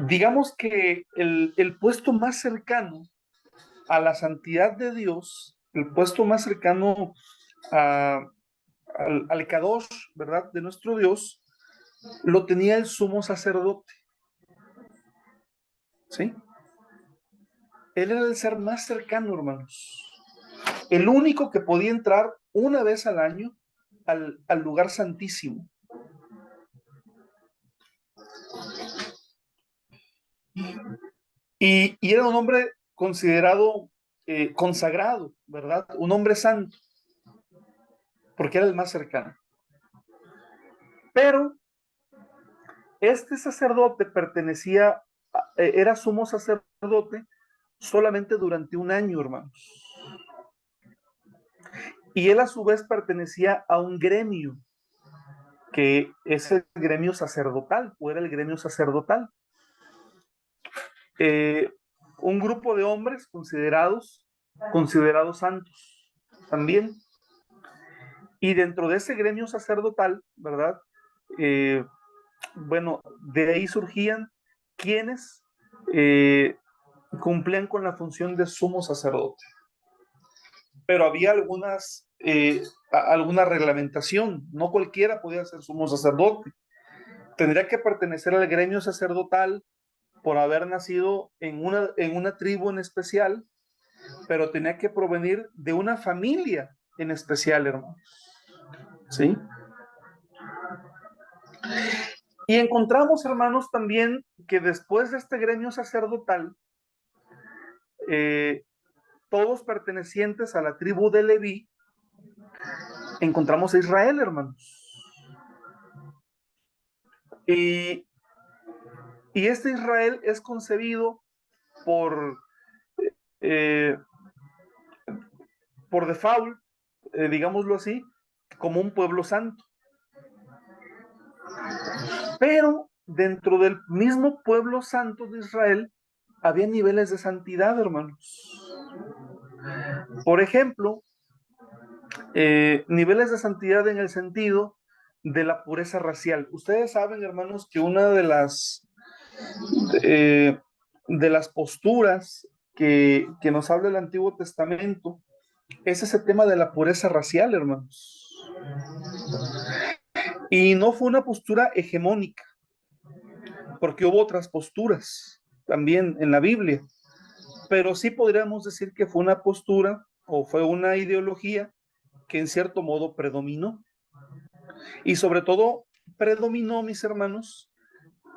digamos que el puesto más cercano a la santidad de Dios, el puesto más cercano al Kadosh, ¿verdad?, de nuestro Dios, lo tenía el sumo sacerdote, ¿sí? Él era el ser más cercano, hermanos. El único que podía entrar una vez al año al lugar santísimo. Y era un hombre considerado consagrado, ¿verdad? Un hombre santo, porque era el más cercano. Pero este sacerdote era sumo sacerdote solamente durante un año, hermanos. Y él a su vez pertenecía a un gremio, que es el gremio sacerdotal, o era el gremio sacerdotal. Un grupo de hombres considerados santos también. Y dentro de ese gremio sacerdotal, ¿verdad? Bueno, de ahí surgían quienes cumplían con la función de sumo sacerdote. Pero había alguna reglamentación. No cualquiera podía ser sumo sacerdote. Tendría que pertenecer al gremio sacerdotal por haber nacido en una tribu en especial, pero tenía que provenir de una familia en especial, hermanos. ¿Sí? Y encontramos, hermanos, también que después de este gremio sacerdotal, todos pertenecientes a la tribu de Leví, encontramos a Israel, hermanos. Y este Israel es concebido por default, digámoslo así, como un pueblo santo. Pero dentro del mismo pueblo santo de Israel había niveles de santidad, hermanos. Por ejemplo, niveles de santidad en el sentido de la pureza racial. Ustedes saben, hermanos, que una de las posturas que nos habla el Antiguo Testamento es ese tema de la pureza racial, hermanos. Y no fue una postura hegemónica, porque hubo otras posturas también en la Biblia, pero sí podríamos decir que fue una postura o fue una ideología que en cierto modo predominó. Y sobre todo predominó, mis hermanos,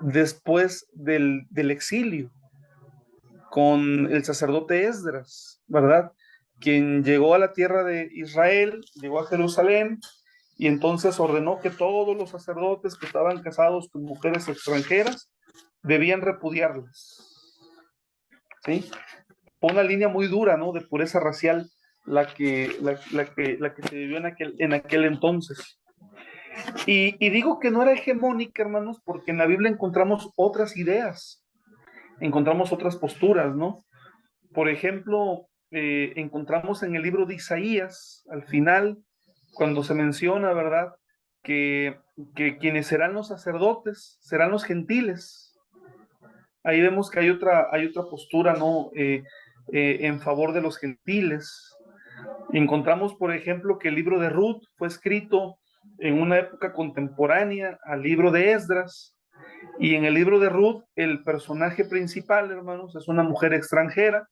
después del exilio, con el sacerdote Esdras, ¿verdad? Quien llegó a la tierra de Israel, llegó a Jerusalén, y entonces ordenó que todos los sacerdotes que estaban casados con mujeres extranjeras debían repudiarlas. ¿Sí? Fue una línea muy dura, ¿no?, de pureza racial la que se vivió en aquel entonces. Y digo que no era hegemónica, hermanos, porque en la Biblia encontramos otras ideas, encontramos otras posturas, ¿no? Por ejemplo, encontramos en el libro de Isaías, al final, cuando se menciona, ¿verdad?, que quienes serán los sacerdotes serán los gentiles. Ahí vemos que hay otra postura, ¿no?, en favor de los gentiles. Encontramos, por ejemplo, que el libro de Ruth fue escrito en una época contemporánea al libro de Esdras, y en el libro de Ruth el personaje principal, hermanos, es una mujer extranjera,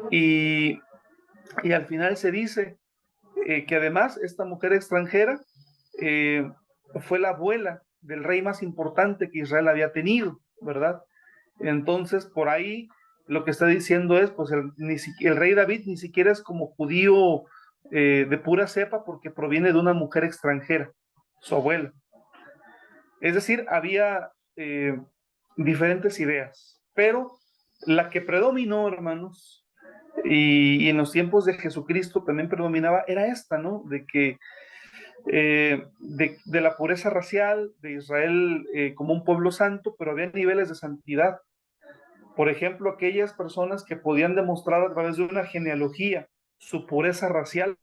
y al final se dice que además esta mujer extranjera fue la abuela del rey más importante que Israel había tenido, ¿verdad? Entonces, por ahí lo que está diciendo es, pues el rey David ni siquiera es como judío de pura cepa porque proviene de una mujer extranjera, su abuela. Es decir, había diferentes ideas, pero la que predominó, hermanos, y en los tiempos de Jesucristo también predominaba, era esta, ¿no? De que de la pureza racial de Israel como un pueblo santo, pero había niveles de santidad. Por ejemplo, aquellas personas que podían demostrar a través de una genealogía su pureza racial,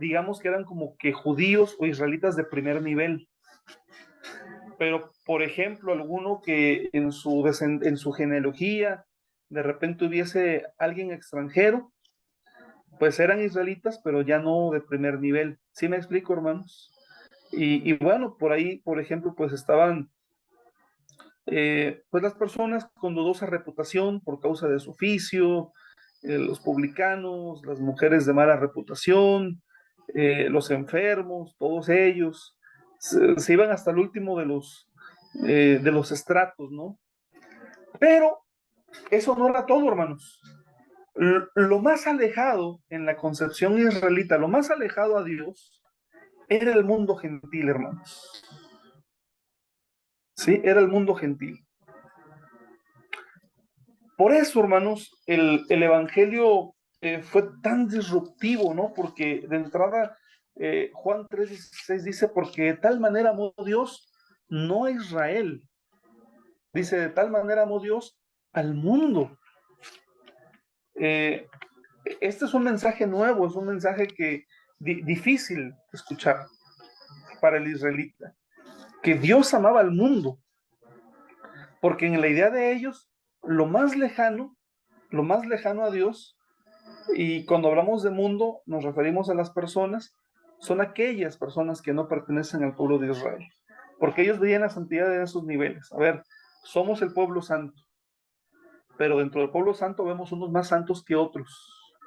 digamos que eran como que judíos o israelitas de primer nivel. Pero, por ejemplo, alguno que en su genealogía de repente hubiese alguien extranjero, pues eran israelitas, pero ya no de primer nivel. ¿Sí me explico, hermanos? Y bueno, por ahí, por ejemplo, pues estaban pues las personas con dudosa reputación por causa de su oficio, los publicanos, las mujeres de mala reputación, los enfermos, todos ellos, se iban hasta el último de los estratos, ¿no? Pero eso no era todo, hermanos. Lo más alejado en la concepción israelita, lo más alejado a Dios, era el mundo gentil, hermanos. Sí, era el mundo gentil. Por eso, hermanos, el Evangelio fue tan disruptivo, ¿no? Porque de entrada, Juan 3:16 dice, porque de tal manera amó Dios, no a Israel. Dice, de tal manera amó Dios al mundo. Este es un mensaje nuevo, es un mensaje que difícil de escuchar para el israelita. Que Dios amaba al mundo. Porque en la idea de ellos, lo más lejano a Dios, y cuando hablamos de mundo, nos referimos a las personas, son aquellas personas que no pertenecen al pueblo de Israel, porque ellos veían la santidad de esos niveles. A ver, somos el pueblo santo, pero dentro del pueblo santo vemos unos más santos que otros,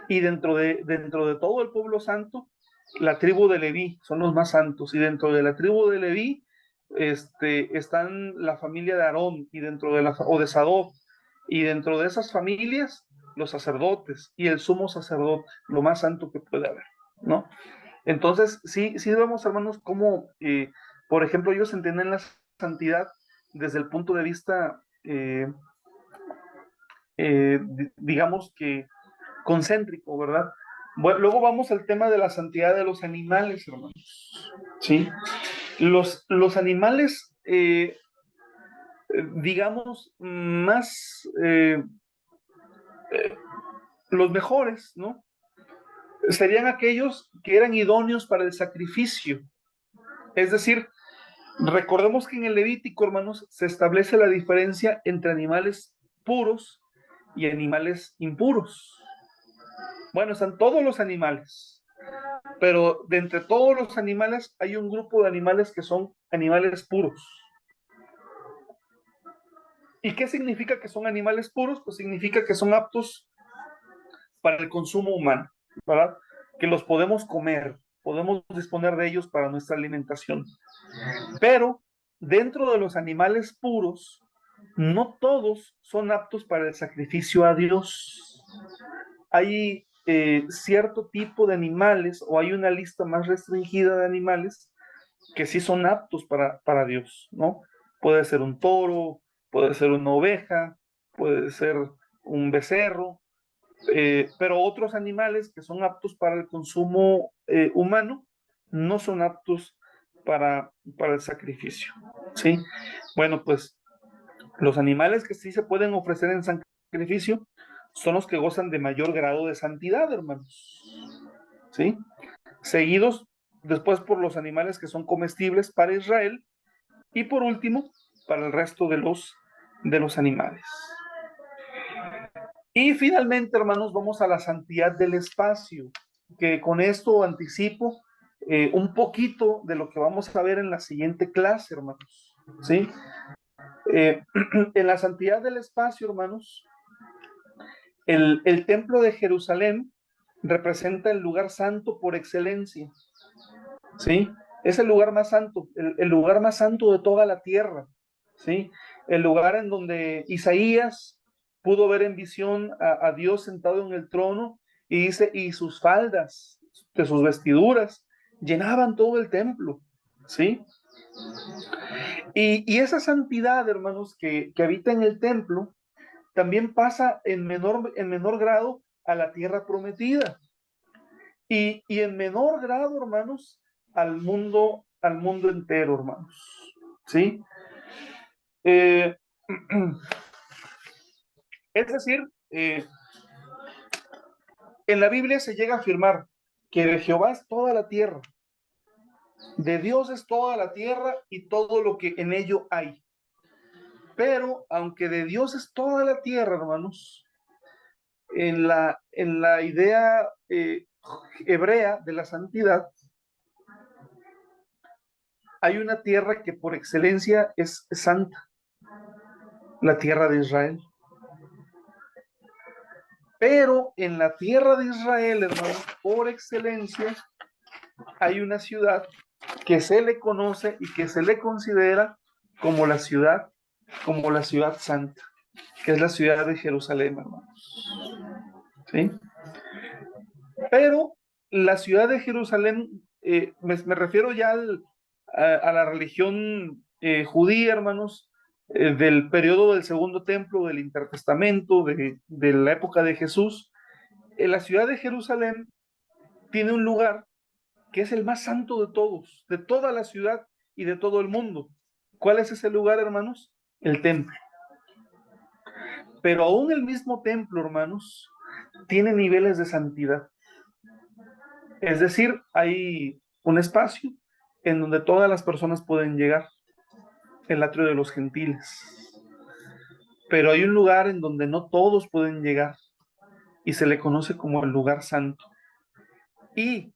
y dentro de todo el pueblo santo, la tribu de Leví son los más santos, y dentro de la tribu de Leví están la familia de Aarón, y dentro o de Sadoc, y dentro de esas familias, los sacerdotes y el sumo sacerdote, lo más santo que puede haber, ¿no? Entonces, sí vemos, hermanos, cómo, por ejemplo, ellos entienden la santidad desde el punto de vista, digamos que concéntrico, ¿verdad? Bueno, luego vamos al tema de la santidad de los animales, hermanos, ¿sí? Los animales, digamos, más los mejores, ¿no? Serían aquellos que eran idóneos para el sacrificio. Es decir, recordemos que en el Levítico, hermanos, se establece la diferencia entre animales puros y animales impuros. Bueno, están todos los animales, pero de entre todos los animales hay un grupo de animales que son animales puros. ¿Y qué significa que son animales puros? Pues significa que son aptos para el consumo humano, ¿verdad? Que los podemos comer, podemos disponer de ellos para nuestra alimentación. Pero dentro de los animales puros, no todos son aptos para el sacrificio a Dios. Hay cierto tipo de animales, o hay una lista más restringida de animales que sí son aptos para Dios, ¿no? Puede ser un toro, puede ser una oveja, puede ser un becerro, pero otros animales que son aptos para el consumo humano no son aptos para el sacrificio, ¿sí? Bueno, pues los animales que sí se pueden ofrecer en sacrificio son los que gozan de mayor grado de santidad, hermanos, ¿sí? Seguidos después por los animales que son comestibles para Israel y por último para el resto de los animales. Y finalmente, hermanos, vamos a la santidad del espacio, que con esto anticipo un poquito de lo que vamos a ver en la siguiente clase, hermanos, ¿sí? En la santidad del espacio, hermanos, el templo de Jerusalén representa el lugar santo por excelencia, ¿sí? Es el lugar más santo, el lugar más santo de toda la tierra, ¿sí? El lugar en donde Isaías pudo ver en visión a Dios sentado en el trono y dice, y sus faldas de sus vestiduras llenaban todo el templo, ¿sí? Y esa santidad, hermanos, que habita en el templo, también pasa en menor grado a la tierra prometida. Y en menor grado, hermanos, al mundo entero, hermanos. ¿Sí? Es decir, en la Biblia se llega a afirmar que de Jehová es toda la tierra, de Dios es toda la tierra y todo lo que en ello hay. Pero, aunque de Dios es toda la tierra, hermanos, en la idea hebrea de la santidad, hay una tierra que por excelencia es santa, la tierra de Israel. Pero en la tierra de Israel, hermanos, por excelencia, hay una ciudad que se le conoce y que se le considera como la ciudad santa, que es la ciudad de Jerusalén, hermanos. ¿Sí? Pero la ciudad de Jerusalén, me refiero ya a la religión judía, hermanos, del periodo del Segundo Templo, del Intertestamento, de la época de Jesús. La ciudad de Jerusalén tiene un lugar que es el más santo de todos, de toda la ciudad y de todo el mundo. ¿Cuál es ese lugar, hermanos? El templo. Pero aún el mismo templo, hermanos, tiene niveles de santidad. Es decir, hay un espacio en donde todas las personas pueden llegar, el atrio de los gentiles. Pero hay un lugar en donde no todos pueden llegar y se le conoce como el lugar santo. Y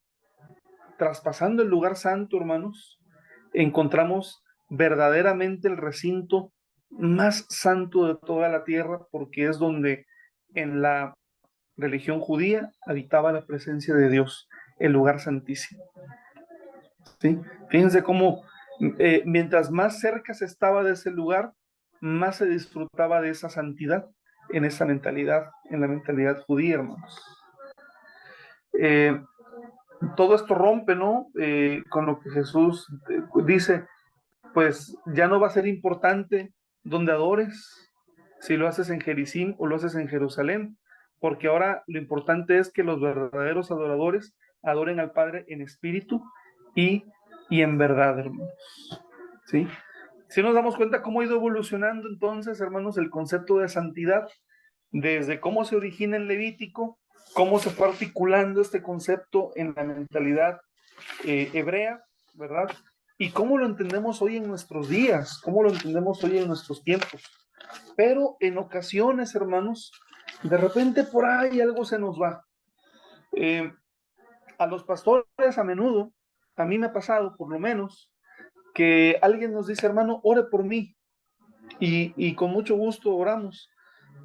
traspasando el lugar santo, hermanos, encontramos verdaderamente el recinto más santo de toda la tierra, porque es donde en la religión judía habitaba la presencia de Dios, el lugar santísimo. ¿Sí? Fíjense cómo mientras más cerca se estaba de ese lugar, más se disfrutaba de esa santidad en esa mentalidad, en la mentalidad judía, hermanos. Todo esto rompe, ¿no? Con lo que Jesús dice, pues ya no va a ser importante donde adores, si lo haces en Jericín o lo haces en Jerusalén, porque ahora lo importante es que los verdaderos adoradores adoren al Padre en espíritu y en verdad, hermanos. ¿Sí? Si nos damos cuenta cómo ha ido evolucionando entonces, hermanos, el concepto de santidad, desde cómo se origina en Levítico, cómo se fue articulando este concepto en la mentalidad hebrea, ¿verdad? Y cómo lo entendemos hoy en nuestros días, cómo lo entendemos hoy en nuestros tiempos. Pero en ocasiones, hermanos, de repente por ahí algo se nos va. A los pastores a menudo, a mí me ha pasado por lo menos, que alguien nos dice, hermano, ore por mí, y con mucho gusto oramos,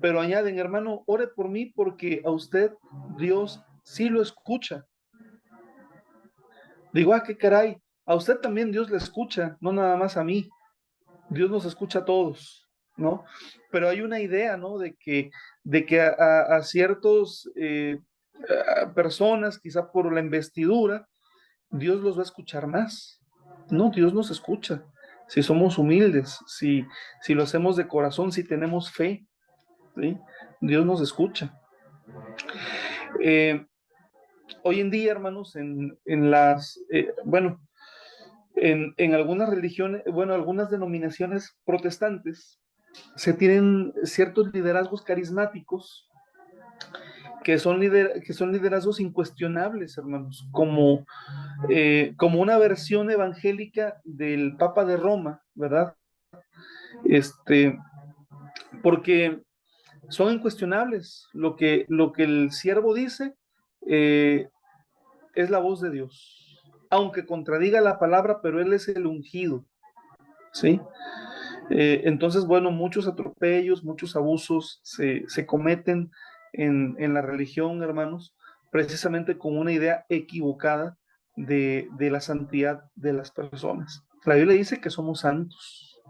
pero añaden, hermano, ore por mí porque a usted Dios sí lo escucha. Digo, qué caray, a usted también Dios le escucha, no nada más a mí. Dios nos escucha a todos, ¿no? Pero hay una idea, ¿no? De que a ciertos a personas, quizá por la investidura, Dios los va a escuchar más. No, Dios nos escucha. Si somos humildes, si lo hacemos de corazón, si tenemos fe, ¿sí? Dios nos escucha. Hoy en día, hermanos, en algunas religiones, algunas denominaciones protestantes, se tienen ciertos liderazgos carismáticos que son liderazgos incuestionables, hermanos, como una versión evangélica del Papa de Roma, ¿verdad? Porque son incuestionables. Lo que el siervo dice es la voz de Dios, aunque contradiga la palabra, pero él es el ungido, ¿sí? Entonces, muchos atropellos, muchos abusos se cometen en la religión, hermanos, precisamente con una idea equivocada de la santidad de las personas. La Biblia dice que somos santos,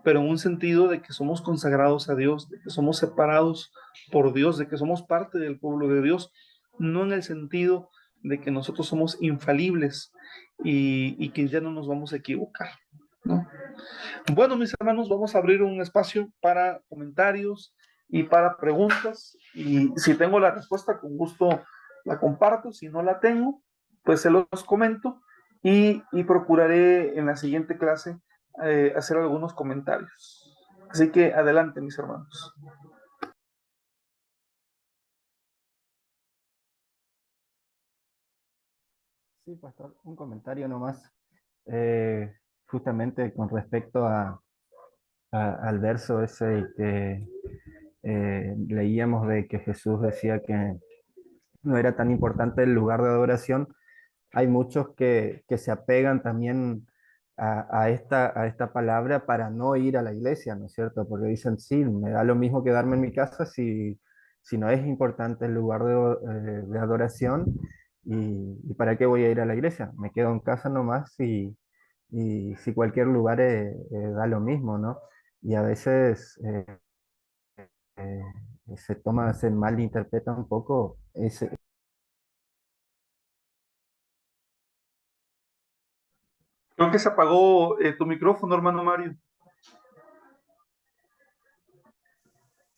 pero en un sentido de que somos consagrados a Dios, de que somos separados por Dios, de que somos parte del pueblo de Dios, no en el sentido de que nosotros somos infalibles y que ya no nos vamos a equivocar, ¿no? Bueno, mis hermanos, vamos a abrir un espacio para comentarios y para preguntas. Y si tengo la respuesta, con gusto la comparto. Si no la tengo, pues se los comento y procuraré en la siguiente clase hacer algunos comentarios. Así que adelante, mis hermanos. Sí, pastor, un comentario nomás, eh, justamente con respecto al verso ese que leíamos de que Jesús decía que no era tan importante el lugar de adoración. Hay muchos que se apegan también a esta palabra para no ir a la iglesia, ¿no es cierto? Porque dicen, sí, me da lo mismo quedarme en mi casa si no es importante el lugar de adoración, y ¿para qué voy a ir a la iglesia? Me quedo en casa nomás y si cualquier lugar da lo mismo, ¿no? Y a veces eh, se malinterpreta un poco ese. Creo que se apagó tu micrófono, hermano Mario.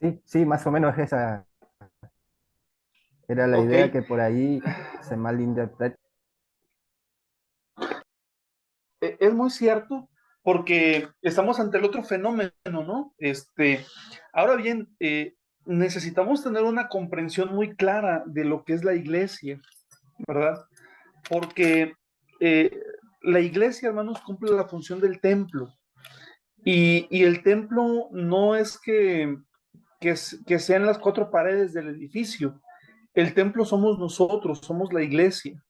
Sí, sí, más o menos esa era la Ok. idea, que por ahí se malinterpreta. Es muy cierto, porque estamos ante el otro fenómeno, ¿no? Ahora bien, necesitamos tener una comprensión muy clara de lo que es la iglesia, ¿verdad? Porque eh, la iglesia, hermanos, cumple la función del templo. Y el templo no es que sean las cuatro paredes del edificio. El templo somos nosotros, somos la iglesia.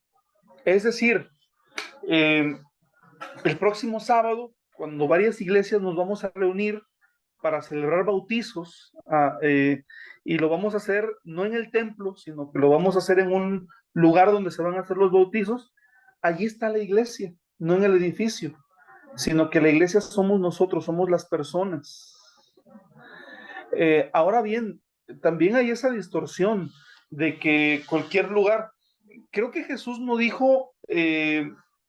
Es decir, eh, el próximo sábado, cuando varias iglesias nos vamos a reunir para celebrar bautizos, y lo vamos a hacer no en el templo, sino que lo vamos a hacer en un lugar donde se van a hacer los bautizos, allí está la iglesia, no en el edificio, sino que la iglesia somos nosotros, somos las personas. Ahora bien, también hay esa distorsión de que cualquier lugar, creo que Jesús no dijo,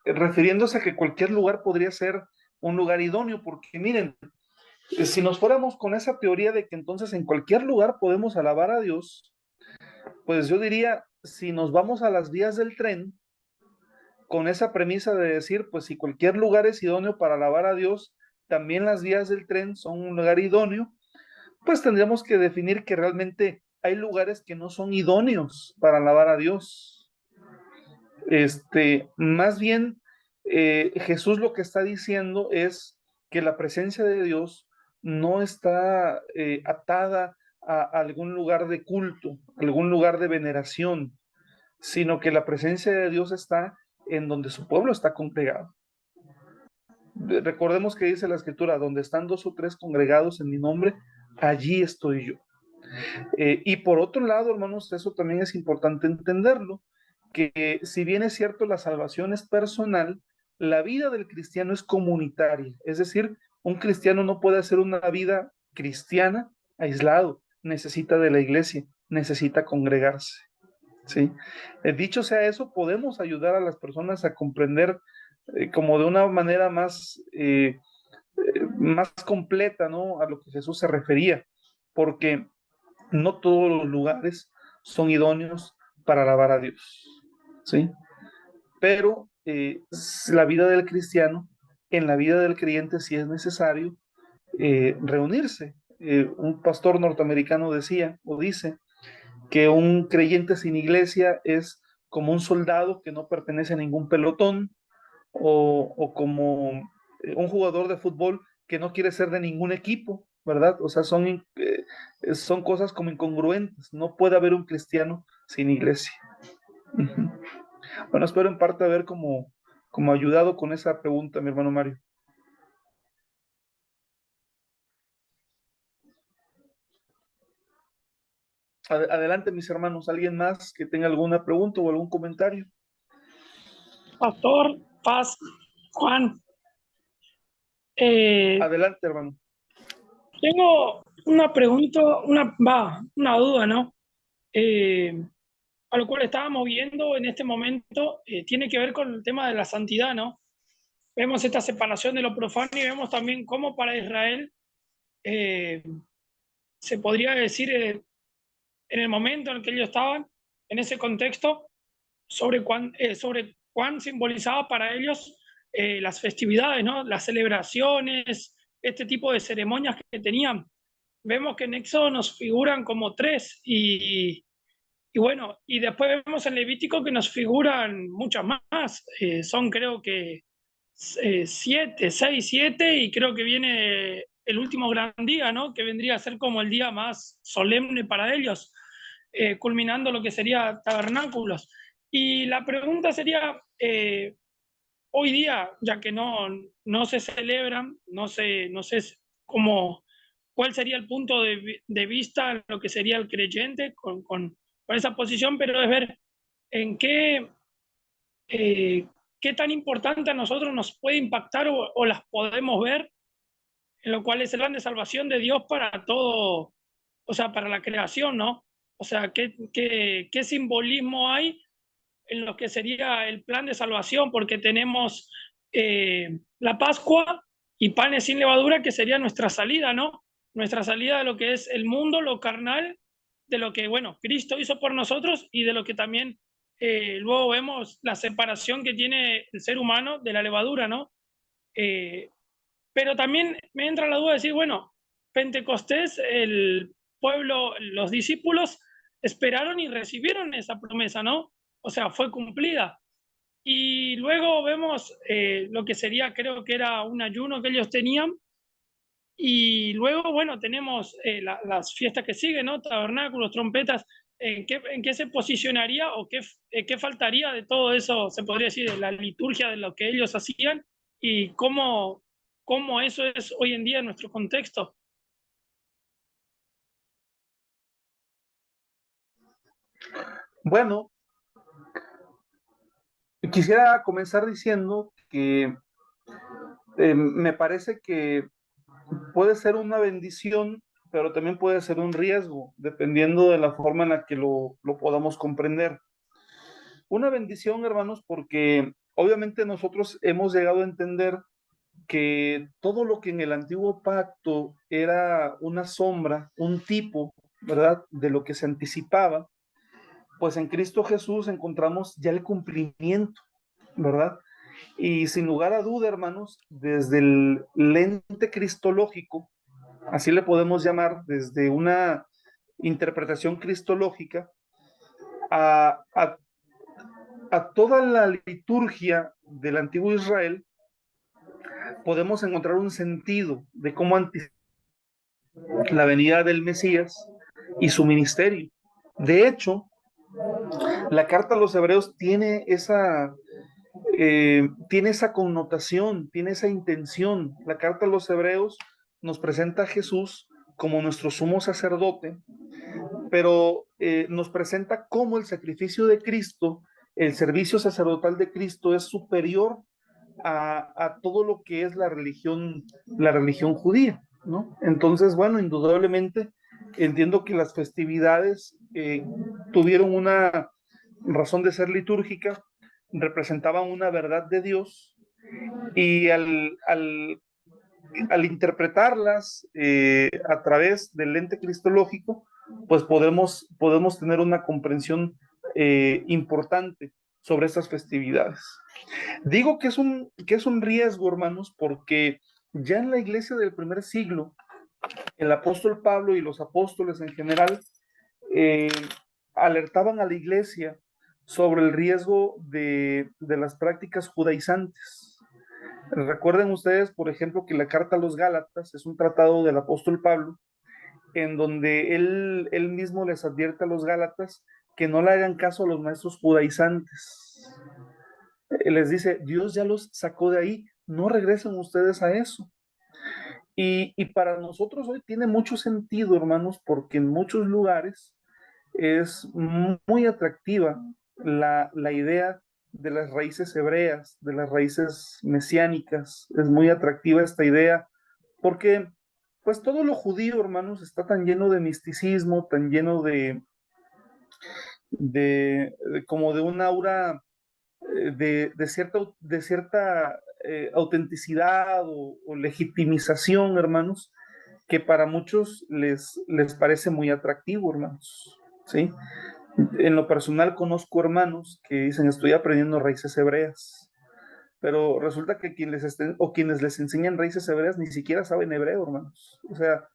refiriéndose a que cualquier lugar podría ser un lugar idóneo, porque miren, si nos fuéramos con esa teoría de que entonces en cualquier lugar podemos alabar a Dios, pues yo diría, si nos vamos a las vías del tren, con esa premisa de decir, pues si cualquier lugar es idóneo para alabar a Dios, también las vías del tren son un lugar idóneo, pues tendríamos que definir que realmente hay lugares que no son idóneos para alabar a Dios. Más bien, Jesús lo que está diciendo es que la presencia de Dios no está atada a algún lugar de culto, algún lugar de veneración, sino que la presencia de Dios está en donde su pueblo está congregado. Recordemos que dice la escritura, donde están dos o tres congregados en mi nombre, allí estoy yo. Y por otro lado, hermanos, eso también es importante entenderlo, que si bien es cierto la salvación es personal, la vida del cristiano es comunitaria. Es decir, un cristiano no puede hacer una vida cristiana aislado, necesita de la iglesia, necesita congregarse. ¿Sí? Dicho sea eso, podemos ayudar a las personas a comprender como de una manera más completa, ¿no? A lo que Jesús se refería, porque no todos los lugares son idóneos para alabar a Dios, ¿sí? Pero la vida del cristiano, en la vida del creyente sí es necesario reunirse. Un pastor norteamericano decía o dice que un creyente sin iglesia es como un soldado que no pertenece a ningún pelotón, o como un jugador de fútbol que no quiere ser de ningún equipo, ¿verdad? O sea, son cosas como incongruentes. No puede haber un cristiano sin iglesia. Uh-huh. Bueno, espero en parte haber como ayudado con esa pregunta, mi hermano Mario. Adelante, mis hermanos. ¿Alguien más que tenga alguna pregunta o algún comentario? Pastor, paz, Juan. Adelante, hermano. Tengo una pregunta, una duda, ¿no? a lo cual estábamos viendo en este momento tiene que ver con el tema de la santidad, ¿no? Vemos esta separación de lo profano y vemos también cómo para Israel se podría decir en el momento en el que ellos estaban, en ese contexto, sobre cuán simbolizaba para ellos las festividades, ¿no? Las celebraciones, este tipo de ceremonias que tenían. Vemos que en Éxodo nos figuran como 3 y bueno, y después vemos en Levítico que nos figuran muchas más. Son creo que 7, 6, 7 y creo que viene el último gran día, ¿no? Que vendría a ser como el día más solemne para ellos, culminando lo que sería tabernáculos. Y la pregunta sería, hoy día, ya que no se celebran, no sé cómo, cuál sería el punto de vista en lo que sería el creyente con esa posición, pero es ver en qué tan importante a nosotros nos puede impactar o las podemos ver, en lo cual es el plan de salvación de Dios para todo, o sea, para la creación, ¿no? O sea, qué simbolismo hay en lo que sería el plan de salvación, porque tenemos la Pascua y panes sin levadura, que sería nuestra salida, ¿no? Nuestra salida de lo que es el mundo, lo carnal, de lo que, bueno, Cristo hizo por nosotros y de lo que también luego vemos la separación que tiene el ser humano de la levadura, ¿no? Pero también me entra la duda de decir, bueno, Pentecostés, el pueblo, los discípulos esperaron y recibieron esa promesa, ¿no? O sea, fue cumplida. Y luego vemos lo que sería, creo que era un ayuno que ellos tenían. Y luego, bueno, tenemos las fiestas que siguen, ¿no? Tabernáculos, trompetas. En qué se posicionaría o qué faltaría de todo eso, se podría decir, de la liturgia de lo que ellos hacían y cómo eso es hoy en día en nuestro contexto? Bueno, quisiera comenzar diciendo que me parece que puede ser una bendición, pero también puede ser un riesgo, dependiendo de la forma en la que lo podamos comprender. Una bendición, hermanos, porque obviamente nosotros hemos llegado a entender que todo lo que en el antiguo pacto era una sombra, un tipo, ¿verdad?, de lo que se anticipaba, pues en Cristo Jesús encontramos ya el cumplimiento, ¿verdad? Y sin lugar a duda, hermanos, desde el lente cristológico, así le podemos llamar, desde una interpretación cristológica, a, a, a toda la liturgia del antiguo Israel, podemos encontrar un sentido de cómo anticipar la venida del Mesías y su ministerio. De hecho, la carta a los hebreos tiene esa connotación, tiene esa intención. La carta a los hebreos nos presenta a Jesús como nuestro sumo sacerdote, pero nos presenta cómo el sacrificio de Cristo, el servicio sacerdotal de Cristo es superior a todo lo que es la religión judía, ¿no? Entonces, bueno, indudablemente entiendo que las festividades tuvieron una razón de ser litúrgica, representaban una verdad de Dios y al interpretarlas a través del lente cristológico, pues podemos tener una comprensión importante sobre estas festividades. Digo que es un riesgo, hermanos, porque ya en la iglesia del primer siglo, el apóstol Pablo y los apóstoles en general eh, alertaban a la iglesia sobre el riesgo de las prácticas judaizantes. Recuerden ustedes, por ejemplo, que la carta a los Gálatas es un tratado del apóstol Pablo, en donde él mismo les advierte a los Gálatas que no le hagan caso a los maestros judaizantes. Les dice, Dios ya los sacó de ahí, no regresen ustedes a eso. Y para nosotros hoy tiene mucho sentido, hermanos, porque en muchos lugares es muy atractiva la idea de las raíces hebreas, de las raíces mesiánicas. Es muy atractiva esta idea, porque pues todo lo judío, hermanos, está tan lleno de misticismo, tan lleno como de un aura de cierta autenticidad o legitimización, hermanos, que para muchos les parece muy atractivo, hermanos, ¿sí? En lo personal conozco hermanos que dicen, estoy aprendiendo raíces hebreas, pero resulta que quienes les enseñan raíces hebreas ni siquiera saben hebreo, hermanos. O sea,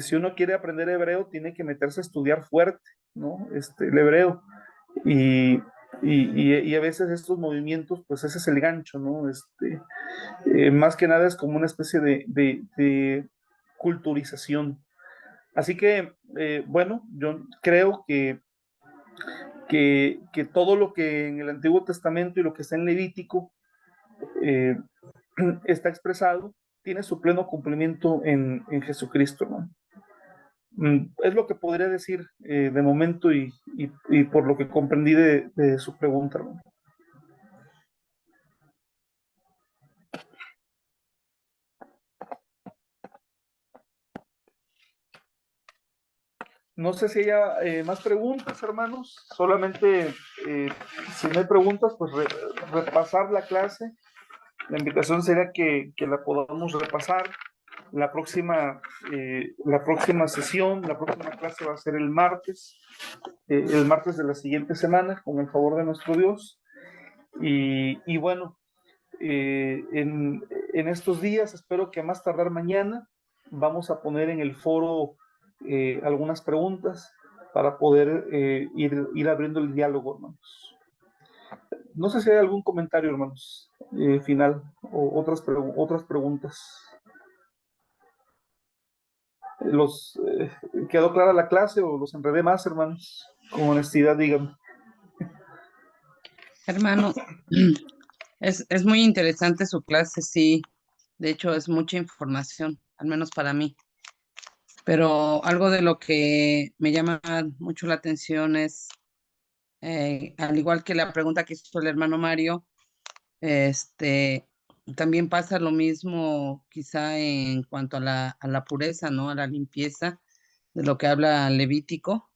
si uno quiere aprender hebreo, tiene que meterse a estudiar fuerte, ¿no? El hebreo. Y, y a veces estos movimientos, pues ese es el gancho, ¿no? Más que nada es como una especie de culturización. Así que, bueno, yo creo que todo lo que en el Antiguo Testamento y lo que está en Levítico eh, está expresado tiene su pleno cumplimiento en Jesucristo, ¿no? Es lo que podría decir de momento y por lo que comprendí de su pregunta, ¿no? No sé si haya más preguntas, hermanos. Solamente, si no hay preguntas, pues repasar la clase. La invitación sería que la podamos repasar. La próxima sesión, la próxima clase va a ser el martes de la siguiente semana, con el favor de nuestro Dios. Y bueno, en estos días, espero que a más tardar mañana, vamos a poner en el foro algunas preguntas para poder ir abriendo el diálogo, hermanos. No sé si hay algún comentario, hermanos, final o otras preguntas. ¿Quedó clara la clase o los enredé más, hermanos? Con honestidad, díganme. Hermano, es muy interesante su clase, sí. De hecho, es mucha información, al menos para mí. Pero algo de lo que me llama mucho la atención es, al igual que la pregunta que hizo el hermano Mario, este, también pasa lo mismo quizá en cuanto a la pureza, ¿no? A la limpieza, de lo que habla Levítico.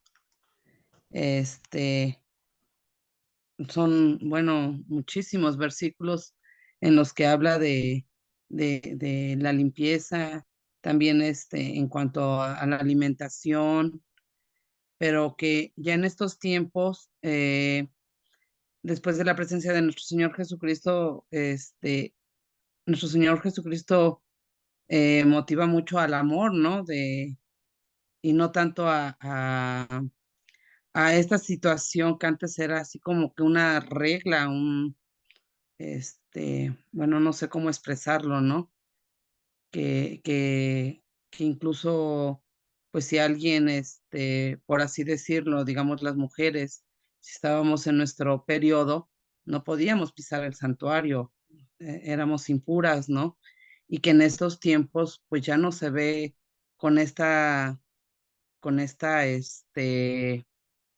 Son, bueno, muchísimos versículos en los que habla de la limpieza, también en cuanto a la alimentación, pero que ya en estos tiempos, después de la presencia de nuestro Señor Jesucristo, nuestro Señor Jesucristo motiva mucho al amor, ¿no? Y no tanto a esta situación que antes era así como que una regla, bueno, no sé cómo expresarlo, ¿no? Que, que, que incluso, pues si alguien, por así decirlo, digamos las mujeres, si estábamos en nuestro periodo, no podíamos pisar el santuario, éramos impuras, ¿no? Y que en estos tiempos, pues ya no se ve con con esta,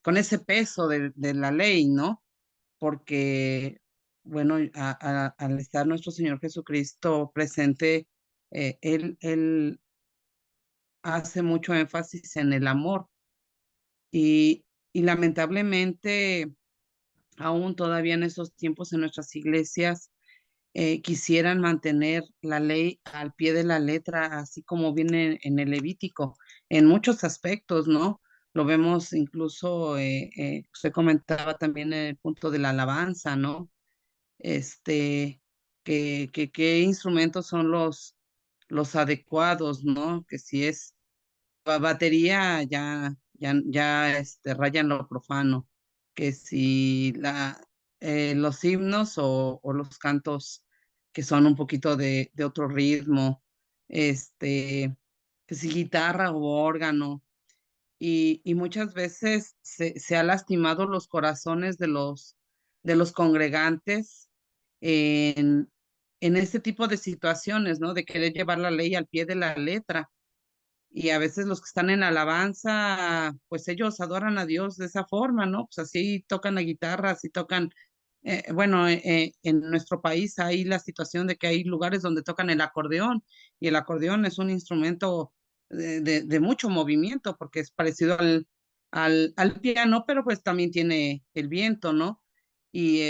con ese peso de la ley, ¿no? Porque, bueno, al estar nuestro Señor Jesucristo presente, él hace mucho énfasis en el amor y, y lamentablemente aún todavía en esos tiempos en nuestras iglesias quisieran mantener la ley al pie de la letra, así como viene en el Levítico, en muchos aspectos, ¿no? Lo vemos incluso, usted comentaba también en el punto de la alabanza, ¿no? este, qué instrumentos son los adecuados, ¿no? Que si es batería, ya rayan lo profano, que si los himnos o los cantos que son un poquito de otro ritmo, que si guitarra o órgano, y muchas veces se ha lastimado los corazones de los congregantes en, en este tipo de situaciones, ¿no? De querer llevar la ley al pie de la letra. Y a veces los que están en alabanza, pues ellos adoran a Dios de esa forma, ¿no? Pues así tocan la guitarra, así tocan, bueno, en nuestro país hay la situación de que hay lugares donde tocan el acordeón y el acordeón es un instrumento de mucho movimiento porque es parecido al piano, pero pues también tiene el viento, ¿no? Y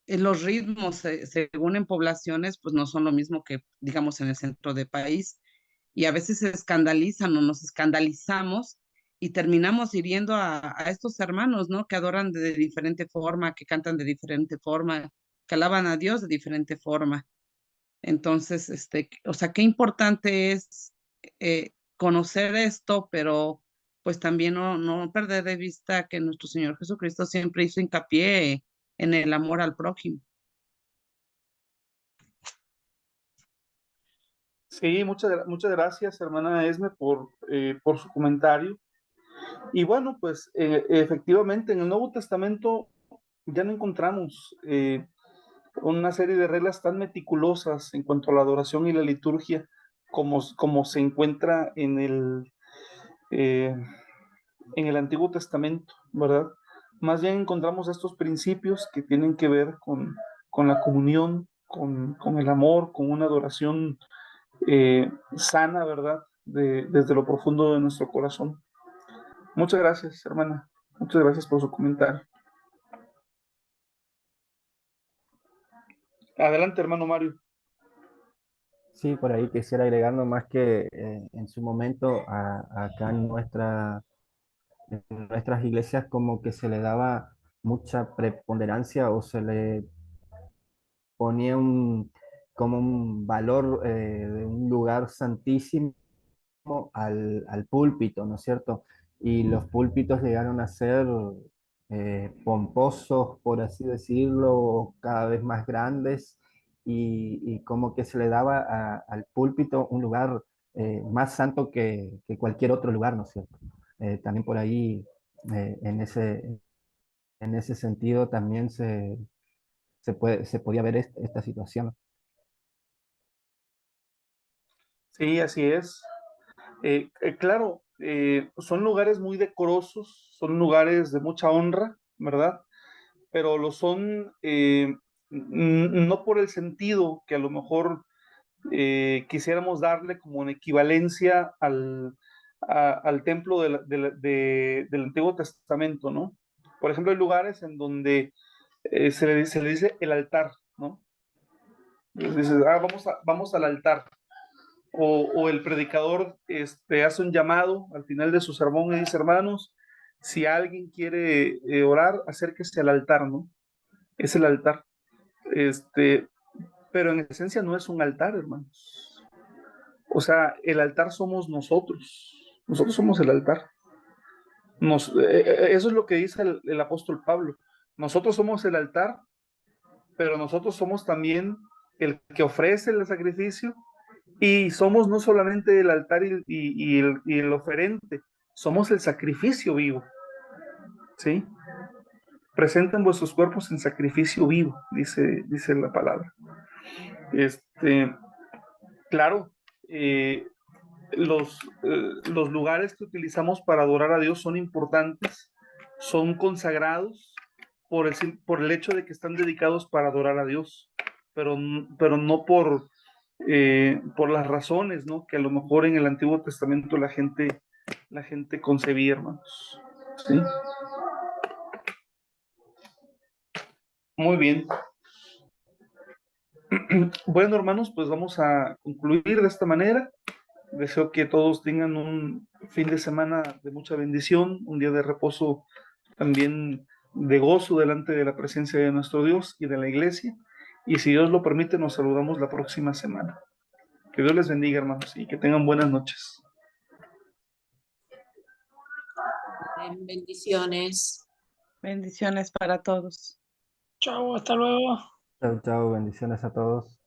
los ritmos, según en poblaciones, pues no son lo mismo que, digamos, en el centro del país. Y a veces se escandalizan o nos escandalizamos y terminamos hiriendo a estos hermanos, ¿no? Que adoran de diferente forma, que cantan de diferente forma, que alaban a Dios de diferente forma. Entonces, o sea, qué importante es conocer esto, pero pues también no perder de vista que nuestro Señor Jesucristo siempre hizo hincapié en el amor al prójimo. Sí, muchas gracias, hermana Esme, por su comentario. Y bueno, pues efectivamente en el Nuevo Testamento ya no encontramos una serie de reglas tan meticulosas en cuanto a la adoración y la liturgia como se encuentra en el Antiguo Testamento, ¿verdad? Más bien encontramos estos principios que tienen que ver con la comunión, con el amor, con una adoración sana, ¿verdad? Desde lo profundo de nuestro corazón. Muchas gracias, hermana. Muchas gracias por su comentario. Adelante, hermano Mario. Sí, por ahí quisiera agregar nomás que en su momento acá en nuestras iglesias como que se le daba mucha preponderancia o se le ponía como un valor de un lugar santísimo al púlpito, ¿no es cierto? Y los púlpitos llegaron a ser pomposos, por así decirlo, cada vez más grandes y como que se le daba al púlpito un lugar más santo que cualquier otro lugar, ¿no es cierto? También por ahí, eh, en ese, en ese sentido, también se podía ver esta situación. Sí, así es. Claro, son lugares muy decorosos, son lugares de mucha honra, ¿verdad? Pero lo son no por el sentido que a lo mejor quisiéramos darle como en equivalencia al templo del Antiguo Testamento, ¿no? Por ejemplo, hay lugares en donde se le dice el altar, ¿no? Dices, vamos al altar. O el predicador hace un llamado al final de su sermón y dice, hermanos, si alguien quiere orar, acérquese al altar, ¿no? Es el altar. Pero en esencia no es un altar, hermanos. O sea, el altar somos nosotros. Nosotros somos el altar. Eso es lo que dice el apóstol Pablo. Nosotros somos el altar, pero nosotros somos también el que ofrece el sacrificio y somos no solamente el altar y el oferente, somos el sacrificio vivo. ¿Sí? Presenten vuestros cuerpos en sacrificio vivo, dice la palabra. Claro, los lugares que utilizamos para adorar a Dios son importantes, son consagrados por el hecho de que están dedicados para adorar a Dios, pero no por las razones, ¿no? Que a lo mejor en el Antiguo Testamento la gente concebía, hermanos. ¿Sí? Muy bien. Bueno, hermanos, pues vamos a concluir de esta manera. Deseo que todos tengan un fin de semana de mucha bendición, un día de reposo también de gozo delante de la presencia de nuestro Dios y de la iglesia. Y si Dios lo permite, nos saludamos la próxima semana. Que Dios les bendiga, hermanos, y que tengan buenas noches. Bendiciones. Bendiciones para todos. Chao, hasta luego. Chao, chao, bendiciones a todos.